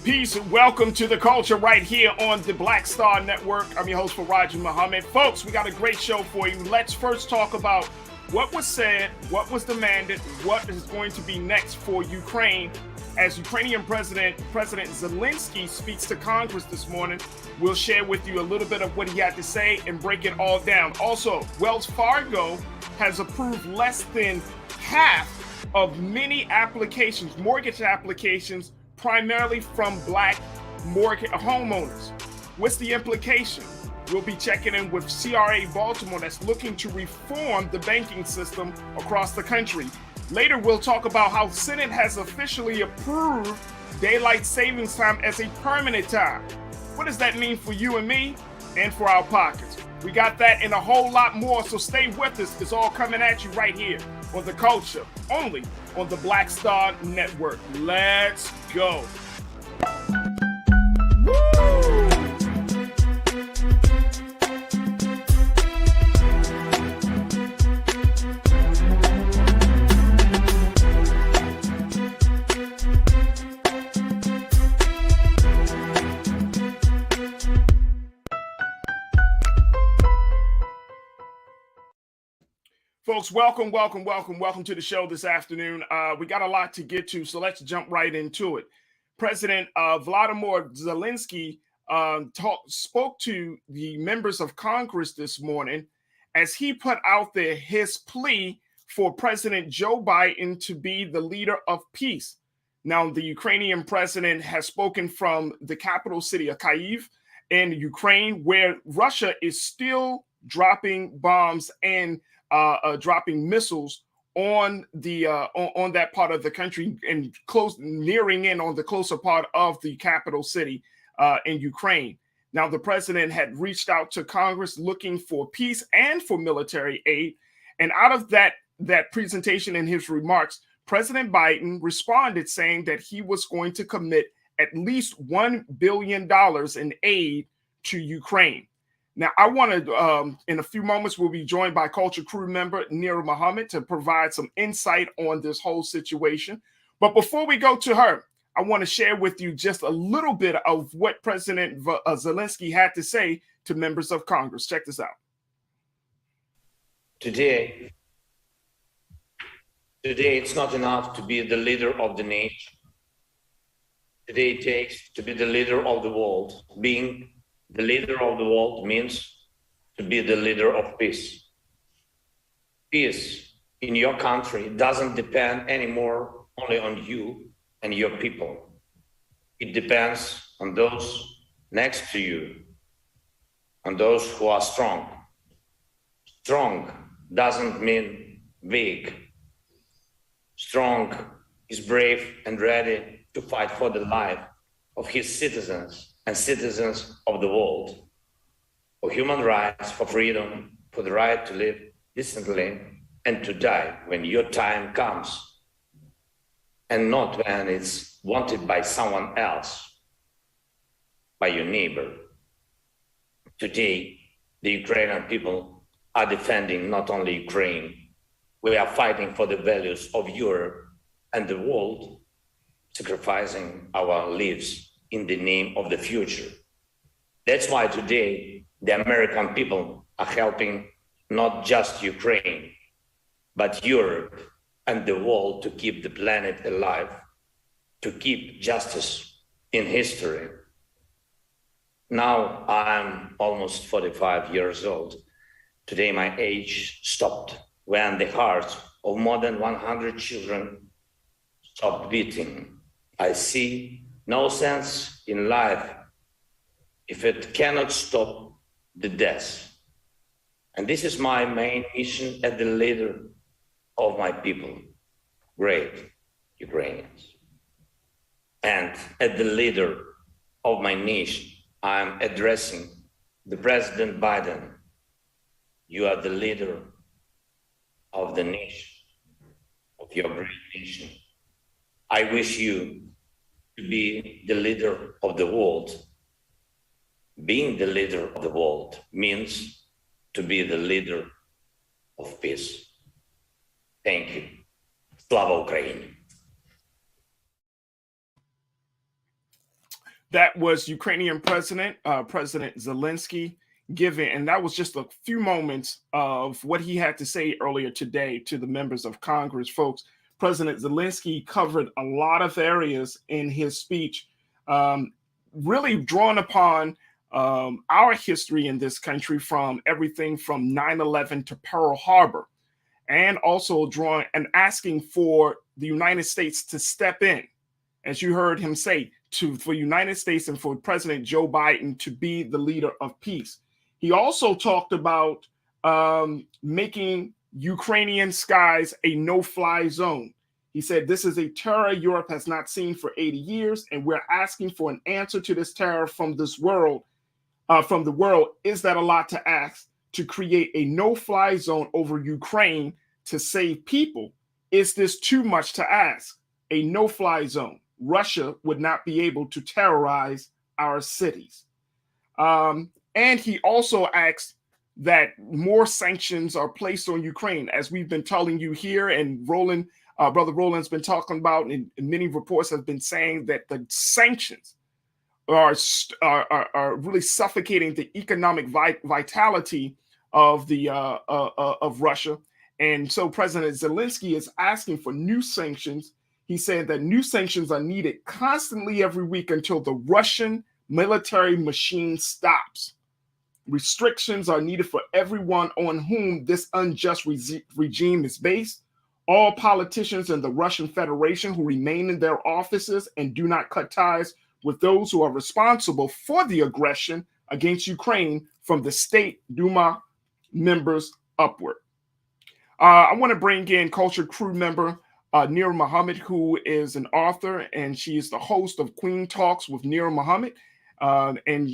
Peace and welcome to the culture right here on the Black Star Network. I'm your host, Farajii Muhammad. Folks, we got a great show for you. Let's first talk about what was said, what was demanded, what is going to be next for Ukraine. As Ukrainian President Zelensky speaks to Congress this morning, we'll share with you a little bit of what he had to say and break it all down. Also, Wells Fargo has approved less than half of many applications, mortgage applications, primarily from Black mortgage homeowners. What's the implication? We'll be checking in with CRA Baltimore that's looking to reform the banking system across the country. Later, we'll talk about how Senate has officially approved daylight savings time as a permanent time. What does that mean for you and me and for our pockets? We got that and a whole lot more, so stay with us. It's all coming at you right here on The Culture, only on the Black Star Network. Let's go. Folks, welcome to the show this afternoon. We got a lot to get to, so let's jump right into it. President Vladimir Zelensky spoke to the members of Congress this morning as he put out there his plea for President Joe Biden to be the leader of peace. Now, the Ukrainian president has spoken from the capital city of Kyiv in Ukraine, where Russia is still dropping bombs and dropping missiles on the on that part of the country and nearing in on the closer part of the capital city in Ukraine. Now, the president had reached out to Congress looking for peace and for military aid. And out of that presentation and his remarks, President Biden responded saying that he was going to commit at least $1 billion in aid to Ukraine. Now, I want to, in a few moments, we'll be joined by Culture Crew member Nira Muhammad to provide some insight on this whole situation. But before we go to her, I want to share with you just a little bit of what President Zelensky had to say to members of Congress. Check this out. Today, it's not enough to be the leader of the nation. Today, it takes to be the leader of the world. Being the leader of the world means to be the leader of peace. Peace in your country doesn't depend anymore only on you and your people. It depends on those next to you, on those who are strong. Strong doesn't mean weak. Strong is brave and ready to fight for the life of his citizens and citizens of the world, for human rights, for freedom, for the right to live decently and to die when your time comes, and not when it's wanted by someone else, by your neighbor. Today, the Ukrainian people are defending not only Ukraine, we are fighting for the values of Europe and the world, sacrificing our lives in the name of the future. That's why today the American people are helping not just Ukraine, but Europe and the world to keep the planet alive, to keep justice in history. Now I'm almost 45 years old. Today my age stopped when the hearts of more than 100 children stopped beating. I see no sense in life if it cannot stop the death. And this is my main mission as the leader of my people, great Ukrainians. And as the leader of my nation, I'm addressing the President Biden. You are the leader of the nation, of your great nation. I wish you to be the leader of the world. Being the leader of the world means to be the leader of peace. Thank you. Slava Ukraini. That was Ukrainian President Zelensky giving, and that was just a few moments of what he had to say earlier today to the members of Congress. Folks, President Zelensky covered a lot of areas in his speech, really drawing upon our history in this country, from everything from 9/11 to Pearl Harbor, and also drawing and asking for the United States to step in, as you heard him say, for United States and for President Joe Biden to be the leader of peace. He also talked about making Ukrainian skies a no-fly zone. He said, this is a terror Europe has not seen for 80 years, and we're asking for an answer to this terror from this world, from the world. Is that a lot to ask, to create a no-fly zone over Ukraine to save people? Is this too much to ask? A no-fly zone. Russia would not be able to terrorize our cities. And he also asked that more sanctions are placed on Ukraine, as we've been telling you here, and Brother Roland's been talking about, and many reports have been saying that the sanctions are really suffocating the economic vitality of Russia. And so President Zelensky is asking for new sanctions. He said that new sanctions are needed constantly every week until the Russian military machine stops. Restrictions are needed for everyone on whom this unjust regime is based. All politicians in the Russian Federation who remain in their offices and do not cut ties with those who are responsible for the aggression against Ukraine, from the State Duma members upward. I want to bring in culture crew member Nira Muhammad, who is an author, and she is the host of Queen Talks with Nira Muhammad, and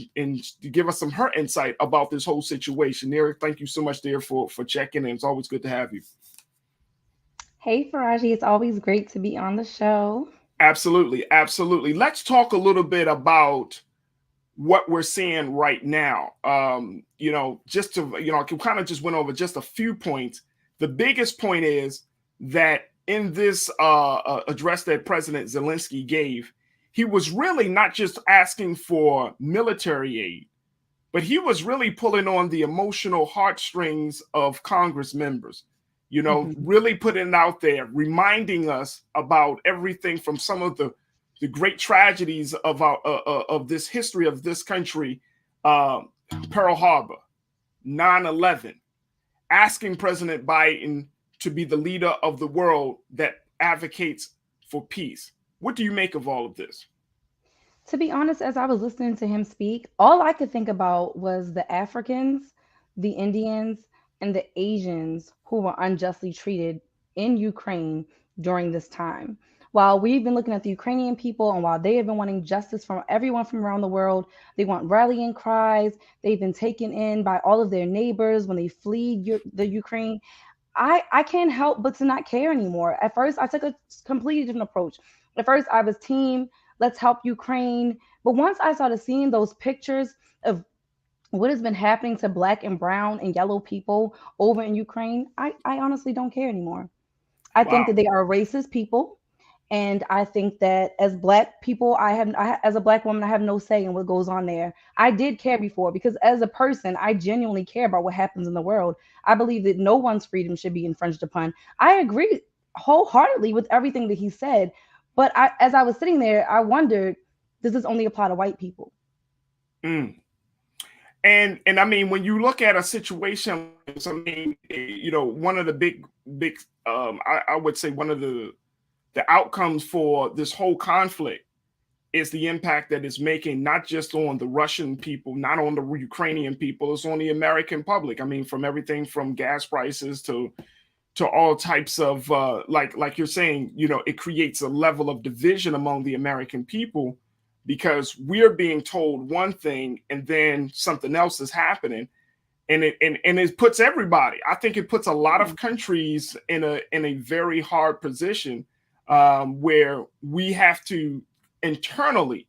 to give us her insight about this whole situation. Nira, thank you so much, dear, for checking in. It's always good to have you. Hey, Farajii, it's always great to be on the show. Absolutely, absolutely. Let's talk a little bit about what we're seeing right now. Just to, I kind of just went over just a few points. The biggest point is that in this address that President Zelensky gave, he was really not just asking for military aid, but he was really pulling on the emotional heartstrings of Congress members, really putting it out there, reminding us about everything from some of the great tragedies of this history of this country, Pearl Harbor, 9/11, asking President Biden to be the leader of the world that advocates for peace. What do you make of all of this? To be honest, as I was listening to him speak, all I could think about was the Africans, the Indians, and the Asians who were unjustly treated in Ukraine during this time. While we've been looking at the Ukrainian people, and while they have been wanting justice from everyone from around the world, they want rallying cries. They've been taken in by all of their neighbors when they flee the Ukraine. I can't help but to not care anymore. At first, I took a completely different approach. At first, I was team, let's help Ukraine. But once I started seeing those pictures of what has been happening to Black and brown and yellow people over in Ukraine, I honestly don't care anymore. I think that they are racist people. And I think that as Black people, as a Black woman, I have no say in what goes on there. I did care before, because as a person, I genuinely care about what happens in the world. I believe that no one's freedom should be infringed upon. I agree wholeheartedly with everything that he said. But as I was sitting there, I wondered, does this only apply to white people? And I mean, when you look at a situation, one of the big, I would say one of the outcomes for this whole conflict is the impact that it's making, not just on the Russian people, not on the Ukrainian people, it's on the American public. I mean, from everything from gas prices to all types of, like you're saying, it creates a level of division among the American people, because we're being told one thing and then something else is happening. And it puts everybody, I think it puts a lot of countries in a very hard position, where we have to internally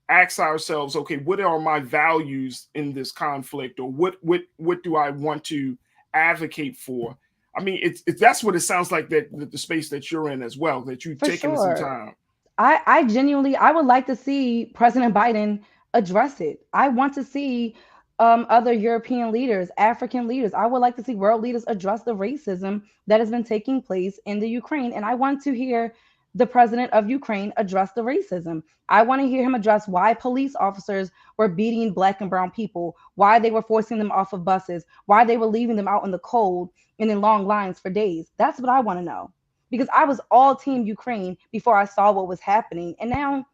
ask ourselves, okay, what are my values in this conflict, or what do I want to advocate for? I mean, it's that's what it sounds like, that the space that you're in as well, that you've taken some time. I genuinely, I would like to see President Biden address it. I want to see other European leaders, African leaders. I would like to see world leaders address the racism that has been taking place in the Ukraine. And I want to hear the president of Ukraine address the racism. I want to hear him address why police officers were beating black and brown people, why they were forcing them off of buses, why they were leaving them out in the cold and in long lines for days. That's what I want to know, because I was all team Ukraine before I saw what was happening. And now,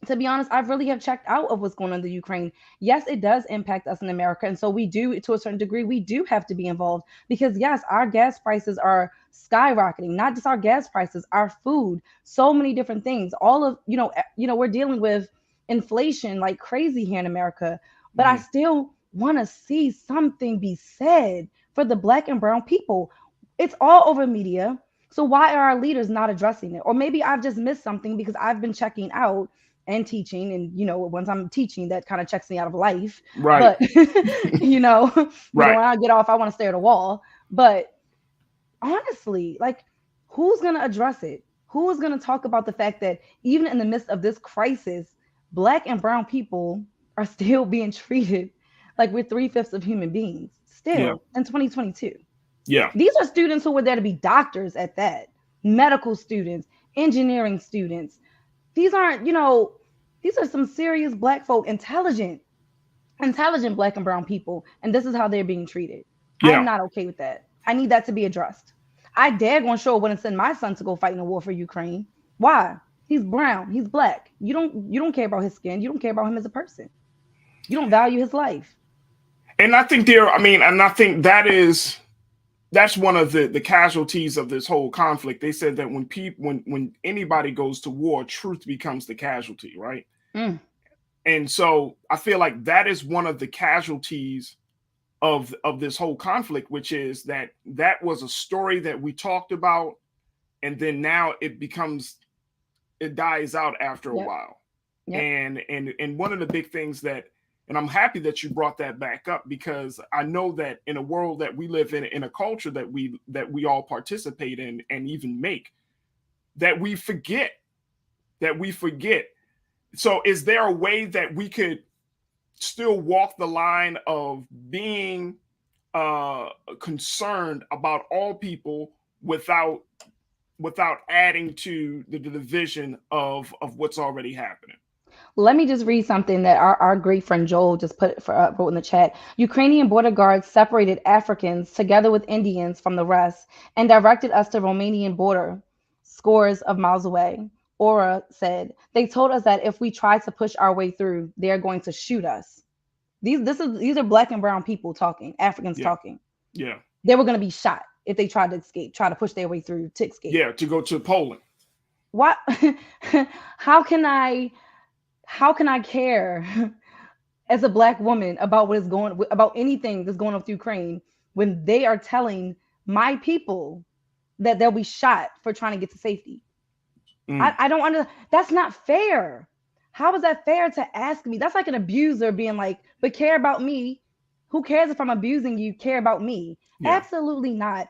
to be honest, I really have checked out of what's going on in the Ukraine. Yes, it does impact us in America. And so we do, to a certain degree, we do have to be involved because, yes, our gas prices are skyrocketing, not just our gas prices, our food, so many different things. All of, we're dealing with inflation like crazy here in America. But I still want to see something be said for the black and brown people. It's all over media. So why are our leaders not addressing it? Or maybe I've just missed something because I've been checking out and teaching, and once I'm teaching, that kind of checks me out of life. Right. But when I get off, I want to stare at a wall. But honestly, like, who's going to address it? Who is going to talk about the fact that even in the midst of this crisis, black and brown people are still being treated like we're 3/5 of human beings still in 2022? Yeah. These are students who were there to be doctors at that, medical students, engineering students. These aren't, these are some serious black folk, intelligent black and brown people. And this is how they're being treated. Yeah. I'm not okay with that. I need that to be addressed. I daggone sure wouldn't send my son to go fight in a war for Ukraine. Why? He's brown. He's black. You don't care about his skin. You don't care about him as a person. You don't value his life. And I think that's one of the casualties of this whole conflict. They said that when anybody goes to war, truth becomes the casualty, right? And so I feel like that is one of the casualties of this whole conflict, which is that was a story that we talked about, and then now it dies out after a while. And one of the big things that, and I'm happy that you brought that back up, because I know that in a world that we live in a culture that we all participate in and even make, that we forget. So is there a way that we could still walk the line of being concerned about all people without adding to the division of what's already happening? Let me just read something that our great friend Joel just wrote in the chat. Ukrainian border guards separated Africans together with Indians from the rest and directed us to Romanian border, scores of miles away. Aura said, they told us that if we try to push our way through, they're going to shoot us. These are black and brown people talking, Africans talking. Yeah. They were going to be shot if they tried to escape, try to push their way through to escape. Yeah, to go to Poland. What? How can I care as a black woman about about anything that's going on with Ukraine when they are telling my people that they'll be shot for trying to get to safety? I don't understand. That's not fair. How is that fair to ask me? That's like an abuser being like, but care about me. Who cares if I'm abusing you? Care about me. Yeah. Absolutely not.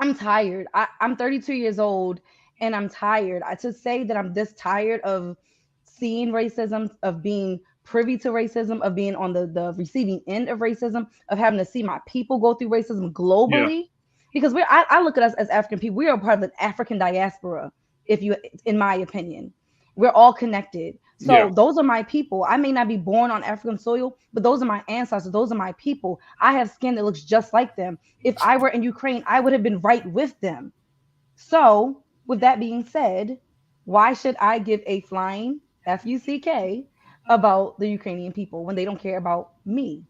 I'm tired. I'm 32 years old and I'm tired. To say that I'm this tired of seeing racism, of being privy to racism, of being on the receiving end of racism, of having to see my people go through racism globally. Yeah. Because I look at us as African people. We are part of the African diaspora, in my opinion. We're all connected. So those are my people. I may not be born on African soil, but those are my ancestors. Those are my people. I have skin that looks just like them. If I were in Ukraine, I would have been right with them. So with that being said, why should I give a flying F-U-C-K about the Ukrainian people when they don't care about me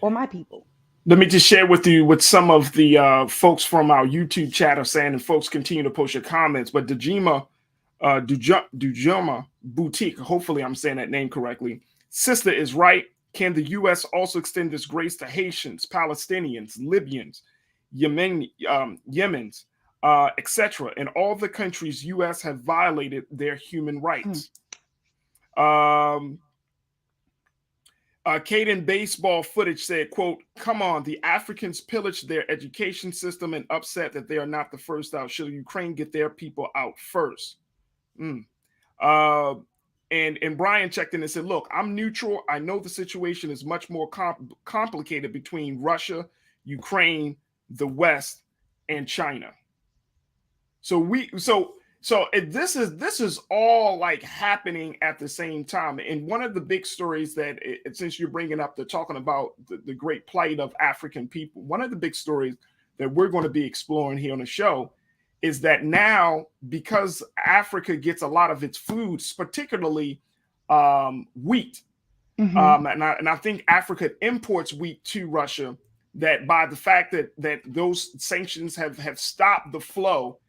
or my people? Let me just share with you what some of the folks from our YouTube chat are saying, and folks continue to post your comments. But Dujima Boutique, hopefully I'm saying that name correctly. Sister is right. Can the U.S. also extend this grace to Haitians, Palestinians, Libyans, Yemens, etc., and all the countries U.S. have violated their human rights? Caden Baseball Footage said, quote, come on, the Africans pillaged their education system and upset that they are not the first out. Should Ukraine get their people out first? Uh, and Brian checked in and said, "Look, I'm neutral. I know the situation is much more complicated between Russia, Ukraine, the West, and China." This is all like happening at the same time. And one of the big stories that, since you're bringing up, talking about the great plight of African people, one of the big stories that we're going to be exploring here on the show is that now, because Africa gets a lot of its foods, particularly wheat, and I think Africa imports wheat to Russia, that by the fact that those sanctions have stopped the flow,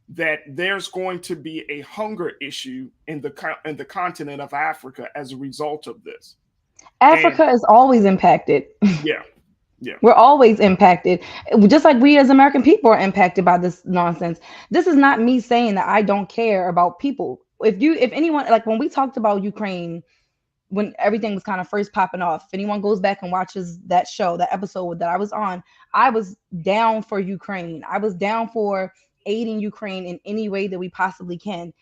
that there's going to be a hunger issue in the continent of Africa as a result of this. Africa is always impacted. Yeah. Yeah. We're always impacted, just like we as American people are impacted by this nonsense. This is not me saying that I don't care about people. If anyone, like when we talked about Ukraine, when everything was kind of first popping off, if anyone goes back and watches that show, that episode that I was on, I was down for Ukraine. I was down for aiding Ukraine in any way that we possibly can.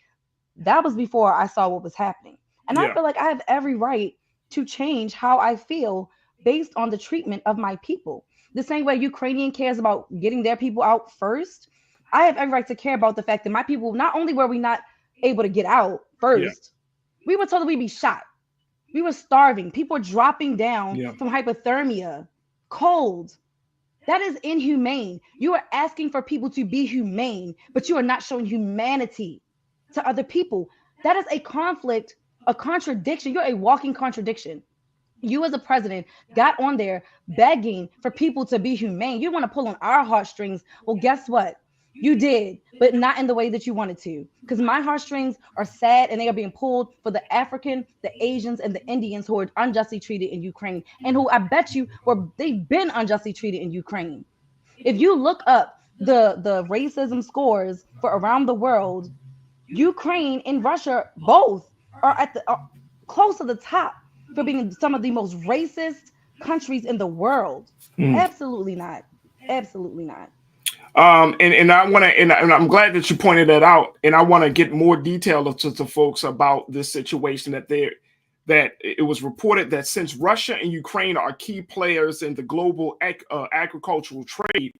That was before I saw what was happening. And I feel like I have every right to change how I feel based on the treatment of my people. The same way Ukrainian cares about getting their people out first, I have every right to care about the fact that my people, not only were we not able to get out first, we were told that we'd be shot. We were starving. People were dropping down from hypothermia, cold. That is inhumane. You are asking for people to be humane, but you are not showing humanity to other people. That is a conflict, a contradiction. You're a walking contradiction. You as a president got on there begging for people to be humane. You want to pull on our heartstrings. Well, guess what? You did, but not in the way that you wanted to. Because my heartstrings are sad and they are being pulled for the African, the Asians, and the Indians who are unjustly treated in Ukraine. And who I bet you they've been unjustly treated in Ukraine. If you look up the racism scores for around the world, Ukraine and Russia both are at the close to the top for being some of the most racist countries in the world. Absolutely not. Absolutely not. And I want to, and I'm glad that you pointed that out. And I want to get more detail to folks about this situation that it was reported that since Russia and Ukraine are key players in the global agricultural trade,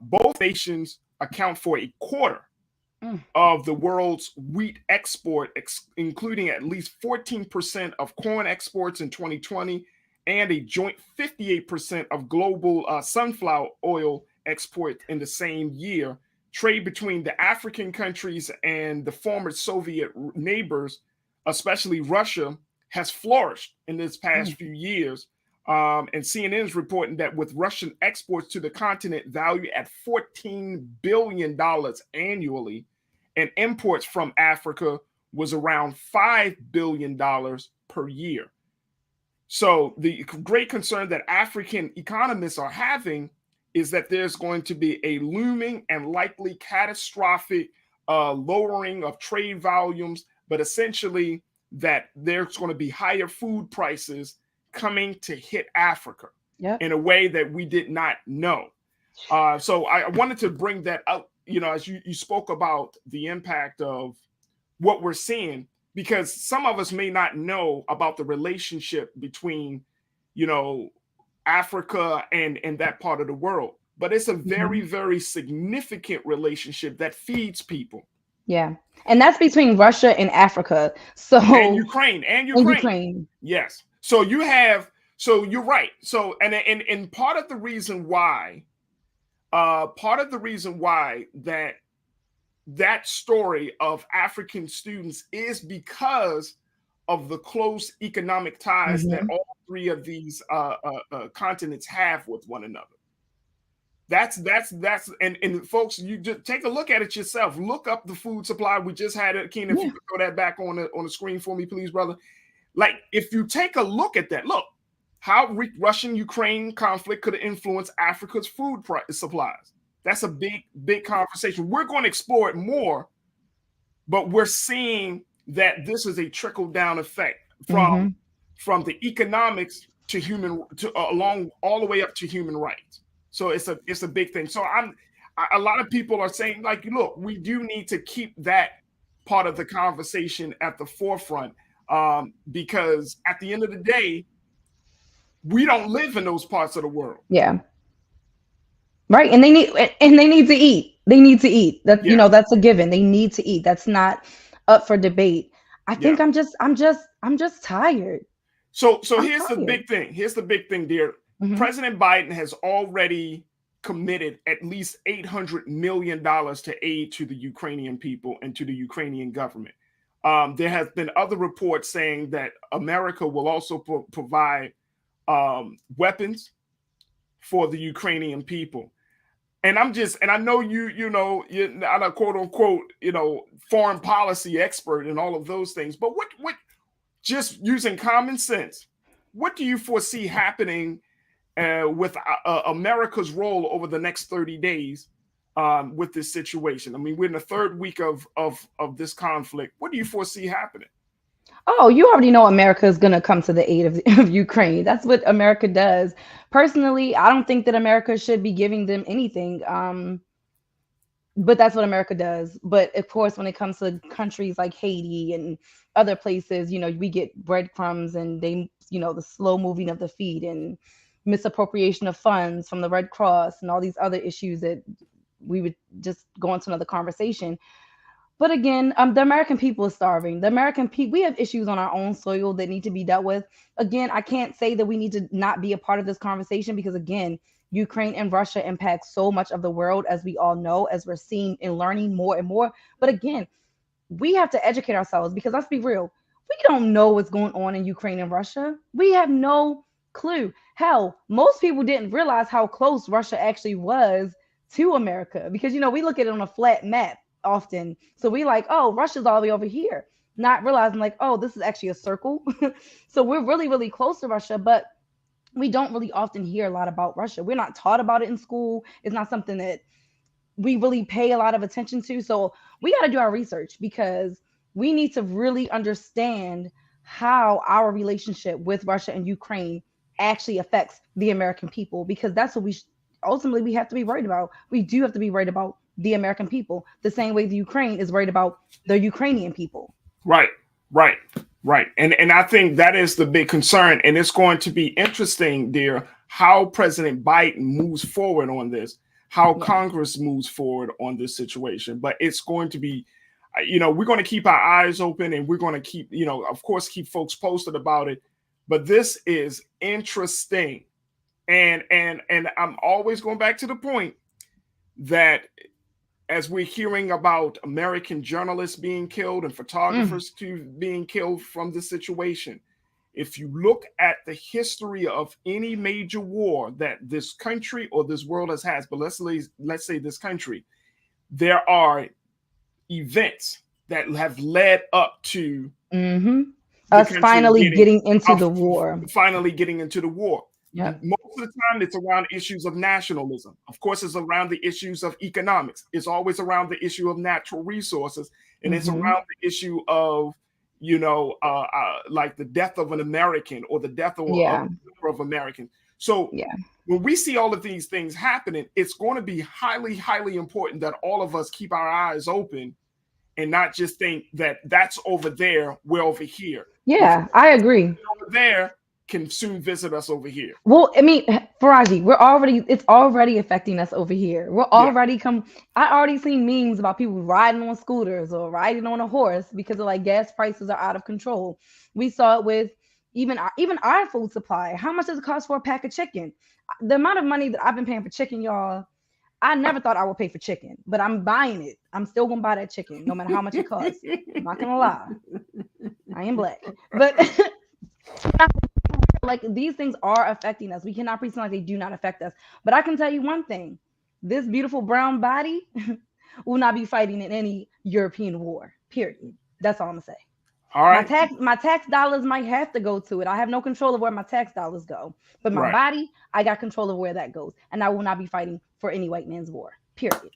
both nations account for a quarter of the world's wheat export, including at least 14% of corn exports in 2020 and a joint 58% of global sunflower oil export in the same year. Trade between the African countries and the former Soviet neighbors, especially Russia, has flourished in this past few years. And CNN is reporting that with Russian exports to the continent valued at $14 billion annually, and imports from Africa was around $5 billion per year. So the great concern that African economists are having is that there's going to be a looming and likely catastrophic lowering of trade volumes, but essentially that there's going to be higher food prices coming to hit Africa in a way that we did not know. So I wanted to bring that up, as you spoke about the impact of what we're seeing, because some of us may not know about the relationship between, Africa and that part of the world. But it's a very, very significant relationship that feeds people. Yeah. And that's between Russia and Africa. And Ukraine. Yes. So you're right. So and part of the reason why that story of African students is because of the close economic ties that all three of these continents have with one another. That's and folks, you just take a look at it yourself. Look up the food supply. We just had it. Keenan, if you could throw that back on the screen for me, please, brother. Like, if you take a look at that, look how Russian-Ukraine conflict could influence Africa's food supplies. That's a big conversation. We're going to explore it more, but we're seeing that this is a trickle-down effect from the economics to along all the way up to human rights. So it's a big thing. So a lot of people are saying, like, look, we do need to keep that part of the conversation at the forefront, because at the end of the day, we don't live in those parts of the world. Yeah. Right. And they need to eat. They need to eat. That, Yeah. that's a given. They need to eat. That's not up for debate. I think Yeah. I'm just tired. So I'm here's the tired. big thing. Here's the big thing, dear. Mhm. President Biden has already committed at least $800 million to aid to the Ukrainian people and to the Ukrainian government. There has been other reports saying that America will also provide weapons for the Ukrainian people. And I know you're not a quote unquote, foreign policy expert and all of those things, but what just using common sense, what do you foresee happening with America's role over the next 30 days with this situation? I mean, we're in the third week of this conflict. What do you foresee happening? Oh, you already know America is going to come to the aid of Ukraine. That's what America does. Personally, I don't think that America should be giving them anything. But that's what America does. But of course, when it comes to countries like Haiti and other places, we get breadcrumbs and the slow moving of the feet and misappropriation of funds from the Red Cross and all these other issues that we would just go into another conversation. But again, the American people is starving. The American people, we have issues on our own soil that need to be dealt with. Again, I can't say that we need to not be a part of this conversation because, again, Ukraine and Russia impact so much of the world, as we all know, as we're seeing and learning more and more. But again, we have to educate ourselves because let's be real, we don't know what's going on in Ukraine and Russia. We have no clue. Hell, most people didn't realize how close Russia actually was to America because, we look at it on a flat map often. So we like, oh, Russia's all the way over here, not realizing like, oh, this is actually a circle. So we're really, really close to Russia, but we don't really often hear a lot about Russia. We're not taught about it in school. It's not something that we really pay a lot of attention to. So we got to do our research because we need to really understand how our relationship with Russia and Ukraine actually affects the American people, because that's what ultimately we have to be worried about. We do have to be worried about the American people the same way the Ukraine is worried about the Ukrainian people. Right. And I think that is the big concern. And it's going to be interesting, dear, how President Biden moves forward on this, how Congress moves forward on this situation. But it's going to be, we're going to keep our eyes open and we're going to keep, of course, keep folks posted about it. But this is interesting. And I'm always going back to the point that as we're hearing about American journalists being killed and photographers being killed from this situation, if you look at the history of any major war that this country or this world has, but let's say this country, there are events that have led up to us finally getting into the war. Yep. Most of the time, it's around issues of nationalism. Of course, it's around the issues of economics. It's always around the issue of natural resources. And it's around the issue of, like the death of an American or the death of a number of Americans. So when we see all of these things happening, it's going to be highly, highly important that all of us keep our eyes open and not just think that that's over there, we're over here. Yeah, I agree. Over there can soon visit us over here. Well, I mean, Farajii, it's already affecting us over here. We're already I already seen memes about people riding on scooters or riding on a horse because of like gas prices are out of control. We saw it with even our food supply. How much does it cost for a pack of chicken? The amount of money that I've been paying for chicken, y'all, I never thought I would pay for chicken, but I'm buying it. I'm still gonna buy that chicken, no matter how much it costs. I'm not gonna lie. I am black, but like these things are affecting us. We cannot pretend like they do not affect us. But I can tell you one thing: this beautiful brown body will not be fighting in any European war. Period. That's all I'm gonna say. All right. My tax dollars might have to go to it. I have no control of where my tax dollars go, but my body, I got control of where that goes, and I will not be fighting for any white man's war. Period.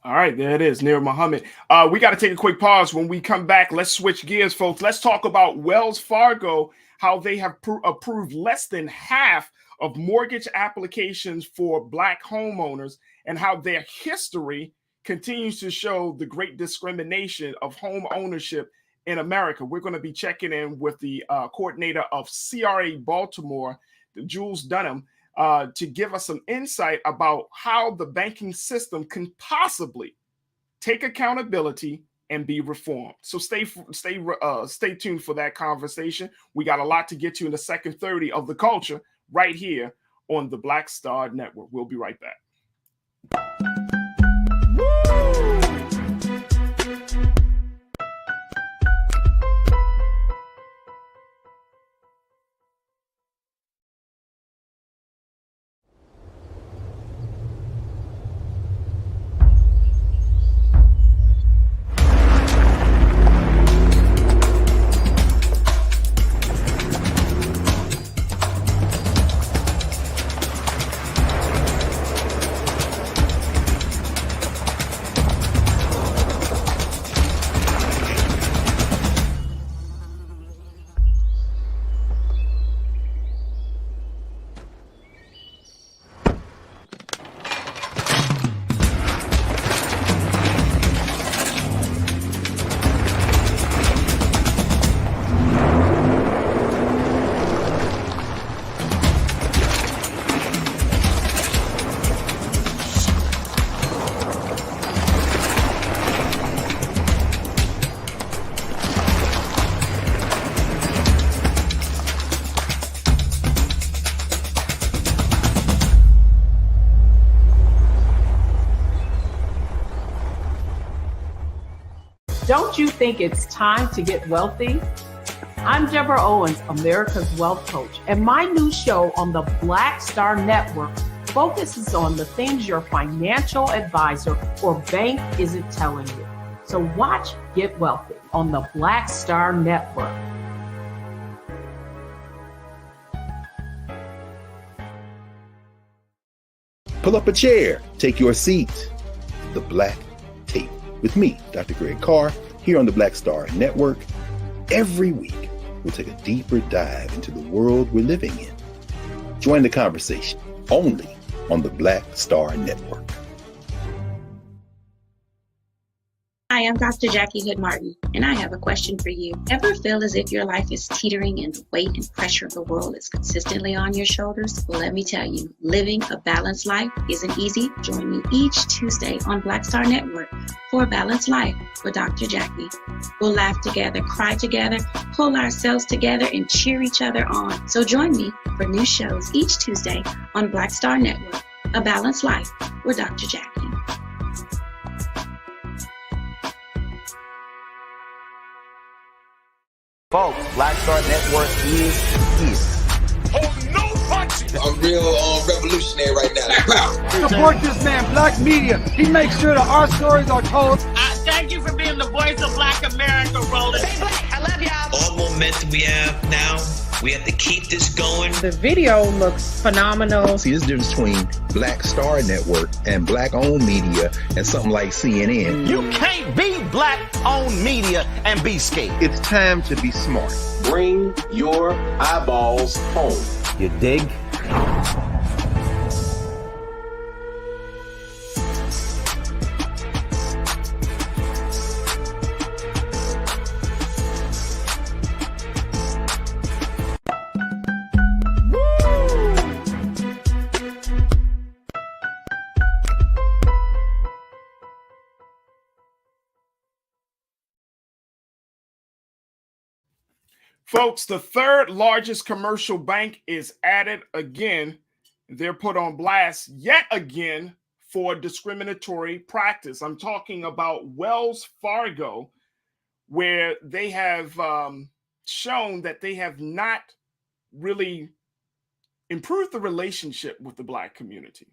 All right, there it is, Nir Muhammad. We got to take a quick pause. When we come back, let's switch gears, folks. Let's talk about Wells Fargo, how they have approved less than half of mortgage applications for Black homeowners, and how their history continues to show the great discrimination of home ownership in America. We're going to be checking in with the coordinator of CRA Baltimore, Jules Dunham, to give us some insight about how the banking system can possibly take accountability and be reformed. So stay tuned for that conversation. We got a lot to get to in the second 30 of The Culture right here on the Black Star Network. We'll be right back. Don't you think it's time to get wealthy? I'm Deborah Owens, America's Wealth Coach, and my new show on the Black Star Network focuses on the things your financial advisor or bank isn't telling you. So watch Get Wealthy on the Black Star Network. Pull up a chair, take your seat. The Black Tape with me, Dr. Greg Carr, here on the Black Star Network. Every week, we'll take a deeper dive into the world we're living in. Join the conversation only on the Black Star Network. Hi, I'm Dr. Jackie Hood Martin, and I have a question for you. Ever feel as if your life is teetering and the weight and pressure of the world is consistently on your shoulders? Well, let me tell you, living a balanced life isn't easy. Join me each Tuesday on Black Star Network for A Balanced Life with Dr. Jackie. We'll laugh together, cry together, pull ourselves together, and cheer each other on. So join me for new shows each Tuesday on Black Star Network, A Balanced Life with Dr. Jackie. Folks, Black Star Network is here. Oh, no punches! I'm real revolutionary right now. Support this man, Black Media. He makes sure that our stories are told. Thank you for being the voice of Black America, Roland. Stay black. I love y'all. All momentum we have now, we have to keep this going. The video looks phenomenal. See, there's a difference between Black Star Network and Black-owned media and something like CNN. You can't be Black-owned media and be scared. It's time to be smart. Bring your eyeballs home. You dig? Folks, the third largest commercial bank is added again. They're put on blast yet again for discriminatory practice. I'm talking about Wells Fargo, where they have shown that they have not really improved the relationship with the Black community.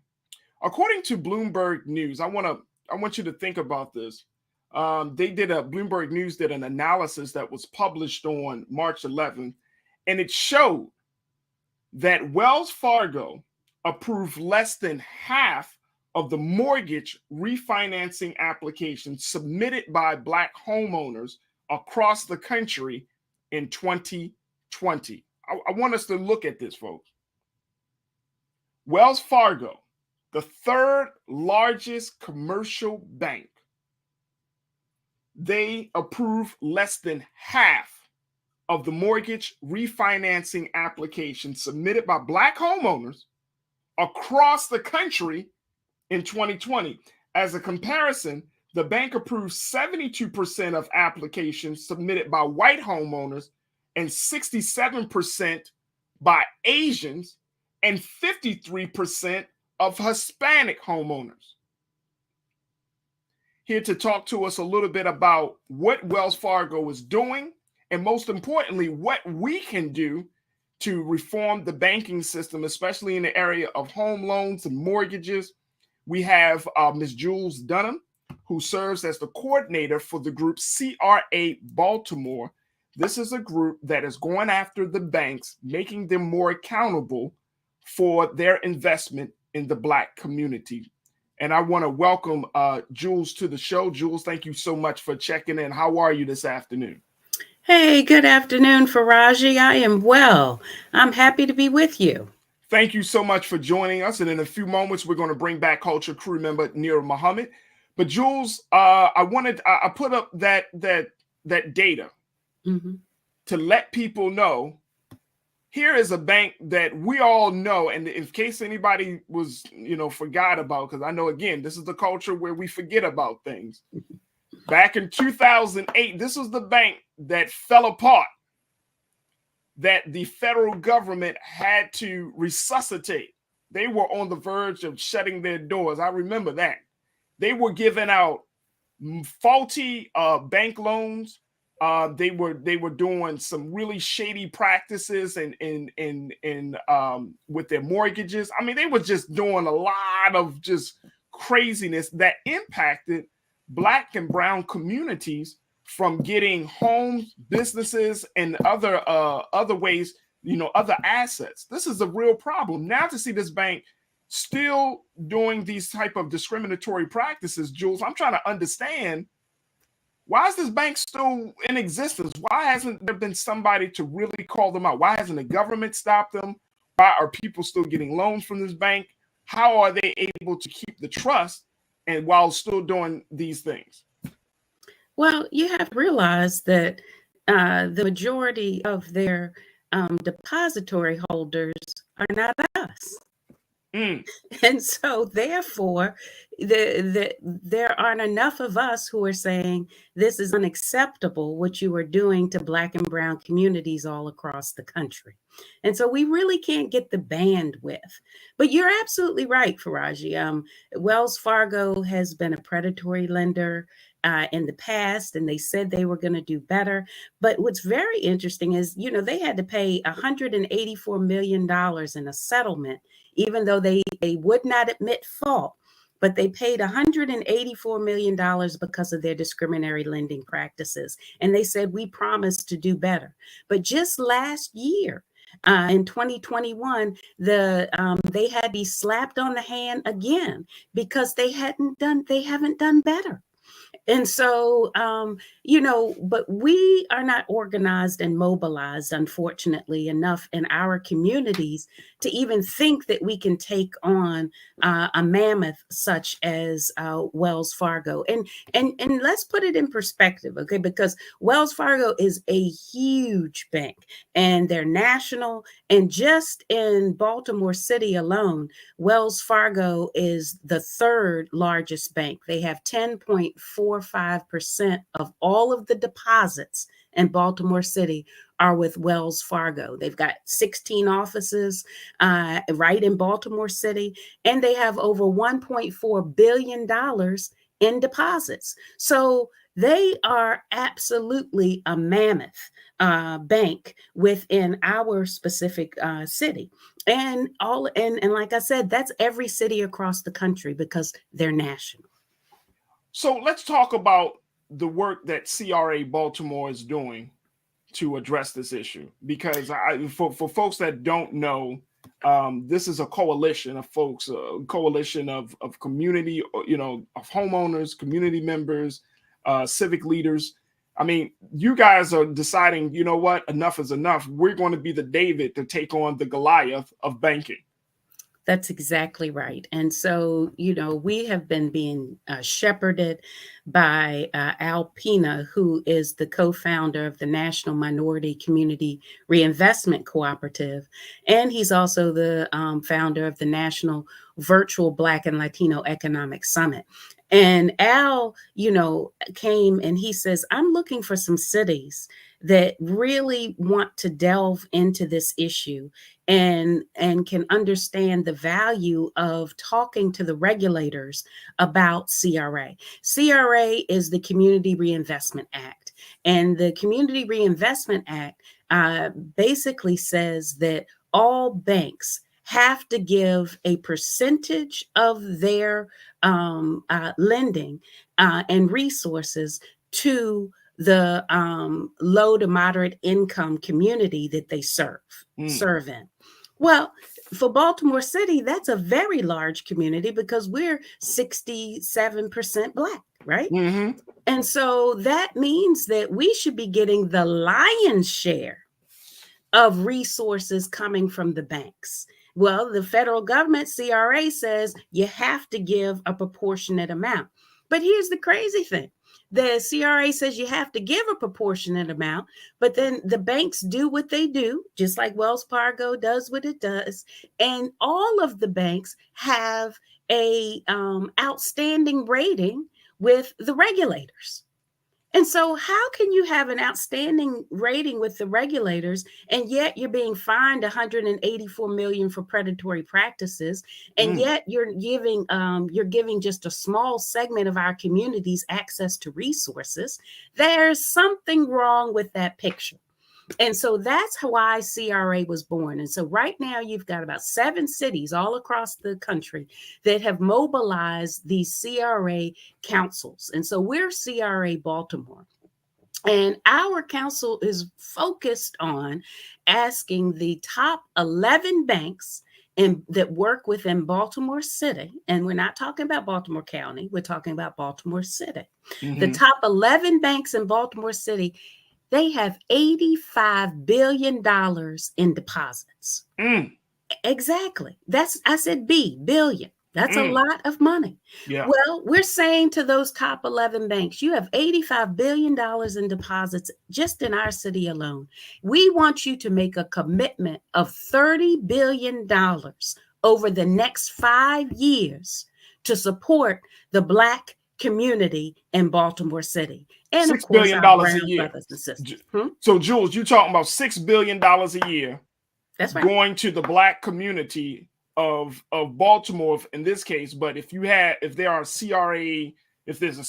According to Bloomberg News, I want you to think about this. Bloomberg News did an analysis that was published on March 11th, and it showed that Wells Fargo approved less than half of the mortgage refinancing applications submitted by Black homeowners across the country in 2020. I want us to look at this, folks. Wells Fargo the third largest commercial bank, they approve less than half of the mortgage refinancing applications submitted by Black homeowners across the country in 2020. As a comparison, the bank approved 72% of applications submitted by white homeowners and 67% by Asians and 53% of Hispanic homeowners. Here to talk to us a little bit about what Wells Fargo is doing, and most importantly, what we can do to reform the banking system, especially in the area of home loans and mortgages. We have Ms. Jules Dunham, who serves as the coordinator for the group CRA Baltimore. This is a group that is going after the banks, making them more accountable for their investment in the Black community. And I want to welcome Jules to the show. Jules, thank you so much for checking in. How are you this afternoon? Hey, good afternoon, Farajii. I am well. I'm happy to be with you. Thank you so much for joining us. And in a few moments, we're going to bring back Culture crew member Nir Muhammad. But Jules, I put up that data to let people know here is a bank that we all know. And in case anybody was, forgot about, because I know, again, this is the culture where we forget about things. Back in 2008, this was the bank that fell apart, that the federal government had to resuscitate. They were on the verge of shutting their doors. I remember that. They were giving out faulty bank loans. They were doing some really shady practices and with their mortgages. I mean, they were just doing a lot of just craziness that impacted Black and brown communities from getting homes, businesses, and other ways, other assets. This is a real problem. Now to see this bank still doing these type of discriminatory practices, Jules, I'm trying to understand, why is this bank still in existence? Why hasn't there been somebody to really call them out? Why hasn't the government stopped them? Why are people still getting loans from this bank? How are they able to keep the trust and while still doing these things? Well, you have to realize that the majority of their depository holders are not us. And so therefore, there aren't enough of us who are saying this is unacceptable, what you are doing to Black and brown communities all across the country. And so we really can't get the bandwidth. But you're absolutely right, Farajii. Wells Fargo has been a predatory lender in the past, and they said they were going to do better. But what's very interesting is, they had to pay $184 million in a settlement, even though they would not admit fault. But they paid $184 million because of their discriminatory lending practices. And they said, we promised to do better. But just last year, in 2021, they had to be slapped on the hand again because they haven't done better. And so, but we are not organized and mobilized, unfortunately, enough in our communities to even think that we can take on a mammoth such as Wells Fargo. And let's put it in perspective, okay? Because Wells Fargo is a huge bank and they're national. And just in Baltimore City alone, Wells Fargo is the third largest bank. They have 10.45% of all of the deposits in Baltimore City are with Wells Fargo. They've got 16 offices right in Baltimore City, and they have over $1.4 billion in deposits. So they are absolutely a mammoth bank within our specific city. And like I said, that's every city across the country because they're national. So let's talk about the work that CRA Baltimore is doing to address this issue, because for folks that don't know, this is a coalition of folks, a coalition of community, of homeowners, community members, civic leaders. I mean, you guys are deciding, you know what, enough is enough. We're going to be the David to take on the Goliath of banking. That's exactly right. And so, we have been being shepherded by Al Pina, who is the co-founder of the National Minority Community Reinvestment Cooperative. And he's also the founder of the National Virtual Black and Latino Economic Summit. And Al, came and he says, I'm looking for some cities that really want to delve into this issue and can understand the value of talking to the regulators about CRA. CRA is the Community Reinvestment Act. And the Community Reinvestment Act basically says that all banks have to give a percentage of their lending and resources to the low to moderate income community that they serve in. Well, for Baltimore City, that's a very large community because we're 67% Black, right? Mm-hmm. And so that means that we should be getting the lion's share of resources coming from the banks. Well, the federal government, CRA, says you have to give a proportionate amount. But here's the crazy thing. The CRA says you have to give a proportionate amount, but then the banks do what they do, just like Wells Fargo does what it does. And all of the banks have a outstanding rating with the regulators. And so how can you have an outstanding rating with the regulators and yet you're being fined $184 million for predatory practices, and yet you're giving just a small segment of our communities access to resources? There's something wrong with that picture. And so that's why CRA was born. And so right now you've got about 7 cities all across the country that have mobilized these CRA councils. And so we're CRA Baltimore. And our council is focused on asking the top 11 banks that work within Baltimore City. And we're not talking about Baltimore County. We're talking about Baltimore City. Mm-hmm. The top 11 banks in Baltimore City, they have $85 billion in deposits. Exactly. I said billion. That's a lot of money. Yeah. Well, we're saying to those top 11 banks, you have $85 billion in deposits just in our city alone. We want you to make a commitment of $30 billion over the next 5 years to support the Black community in Baltimore City. And $6 billion a year. So, Jules, you're talking about $6 billion a year. That's right. Going to the Black community of Baltimore in this case. But if there's a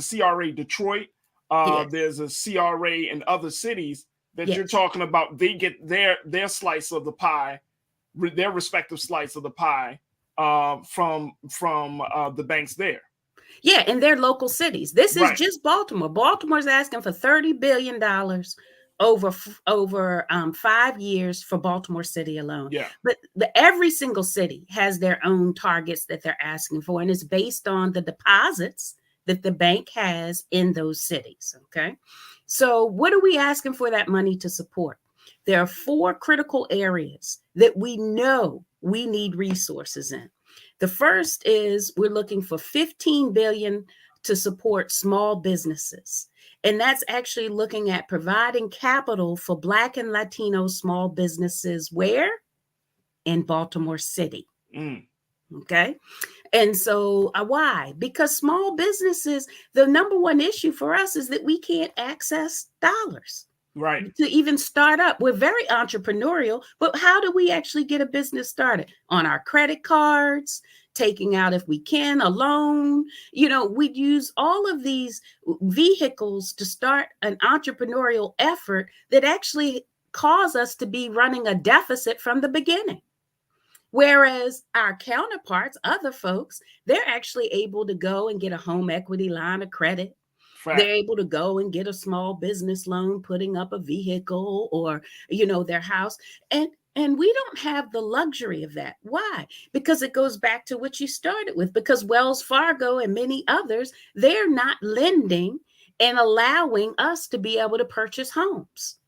CRA Detroit, there's a CRA in other cities that you're talking about, they get their slice of the pie, their respective slice of the pie from the banks there. Yeah, in their local cities. This is just Baltimore. Baltimore's asking for $30 billion over 5 years for Baltimore City alone. Yeah. But every single city has their own targets that they're asking for, and it's based on the deposits that the bank has in those cities. Okay. So what are we asking for that money to support? There are 4 critical areas that we know we need resources in. The first is we're looking for $15 billion to support small businesses. And that's actually looking at providing capital for Black and Latino small businesses where? In Baltimore City. Okay. And so why? Because small businesses, the number one issue for us is that we can't access dollars. Right. To even start up. We're very entrepreneurial, but how do we actually get a business started? On our credit cards, taking out, if we can, a loan. We'd use all of these vehicles to start an entrepreneurial effort that actually cause us to be running a deficit from the beginning. Whereas our counterparts, other folks, they're actually able to go and get a home equity line of credit. Right. They're able to go and get a small business loan, putting up a vehicle or, their house. And we don't have the luxury of that. Why? Because it goes back to what you started with, because Wells Fargo and many others, they're not lending and allowing us to be able to purchase homes.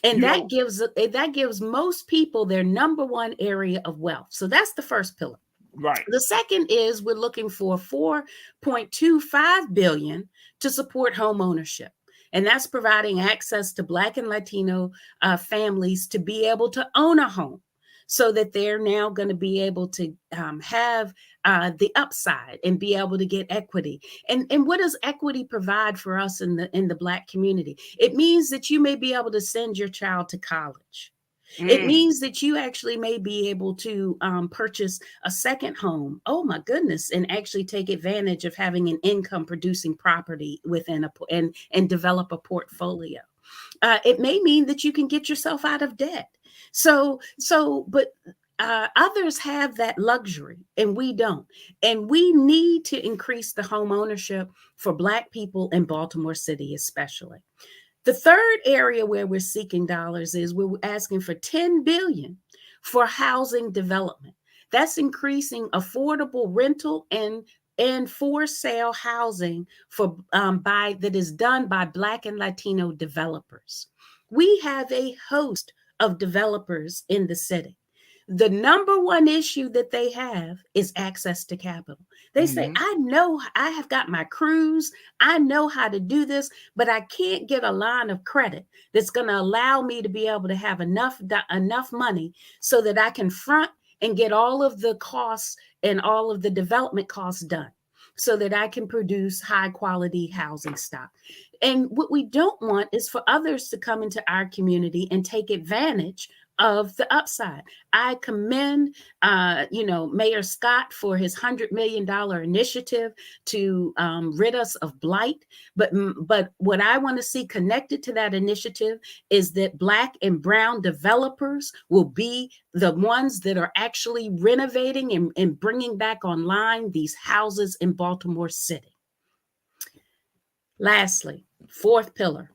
And that gives most people their number one area of wealth. So that's the first pillar. Right. The second is we're looking for $4.25 billion to support home ownership. And that's providing access to Black and Latino families to be able to own a home, so that they're now going to be able to have the upside and be able to get equity. And what does equity provide for us in the Black community? It means that you may be able to send your child to college. It means that you actually may be able to purchase a second home. Oh my goodness. And actually take advantage of having an income producing property within and develop a portfolio. It may mean that you can get yourself out of debt. But others have that luxury and we don't. And we need to increase the home ownership for Black people in Baltimore City, especially. The third area where we're seeking dollars is we're asking for $10 billion for housing development. That's increasing affordable rental and for sale housing that is done by Black and Latino developers. We have a host of developers in the city. The number one issue that they have is access to capital. They say, I know I have got my crews, I know how to do this, but I can't get a line of credit that's going to allow me to be able to have enough money so that I can front and get all of the costs and all of the development costs done, so that I can produce high quality housing stock. And what we don't want is for others to come into our community and take advantage of the upside. I commend, Mayor Scott for his $100 million initiative to rid us of blight. But what I want to see connected to that initiative is that Black and brown developers will be the ones that are actually renovating and bringing back online these houses in Baltimore City. Lastly, fourth pillar.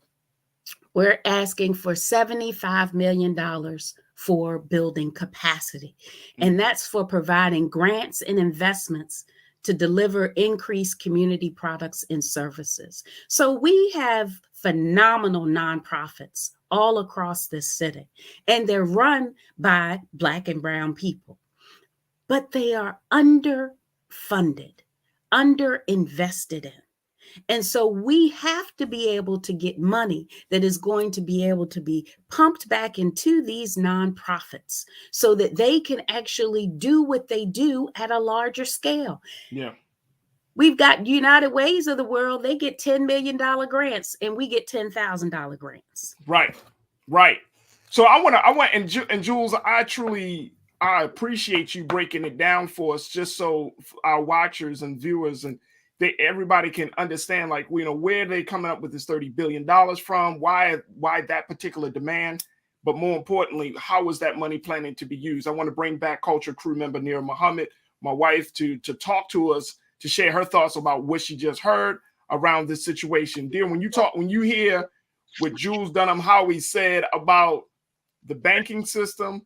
We're asking for $75 million for building capacity. And that's for providing grants and investments to deliver increased community products and services. So we have phenomenal nonprofits all across this city, and they're run by Black and brown people, but they are underfunded, underinvested in. And so we have to be able to get money that is going to be able to be pumped back into these nonprofits so that they can actually do what they do at a larger scale. Yeah. We've got United Ways of the world. They get $10 million grants and we get $10,000 grants. Right. So and Jules, I appreciate you breaking it down for us, just so our watchers and viewers and everybody can understand, where they coming up with this $30 billion from, why that particular demand, but more importantly, how is that money planning to be used? I want to bring back culture crew member Nira Muhammad, my wife, to talk to us, to share her thoughts about what she just heard around this situation. Dear, when you hear what Jules Dunham Howie said about the banking system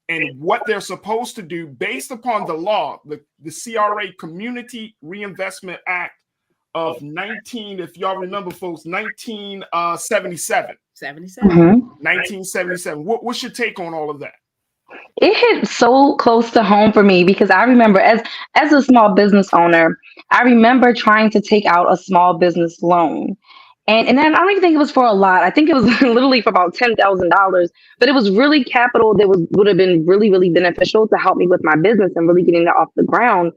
and what they're supposed to do based upon the law, the CRA Community Reinvestment Act of 1977. 1977. What's your take on all of that? It hit so close to home for me because I remember as a small business owner, I remember trying to take out a small business loan. And then I don't even think it was for a lot. I think it was literally for about $10,000, but it was really capital that would have been really, really beneficial to help me with my business and really getting it off the ground.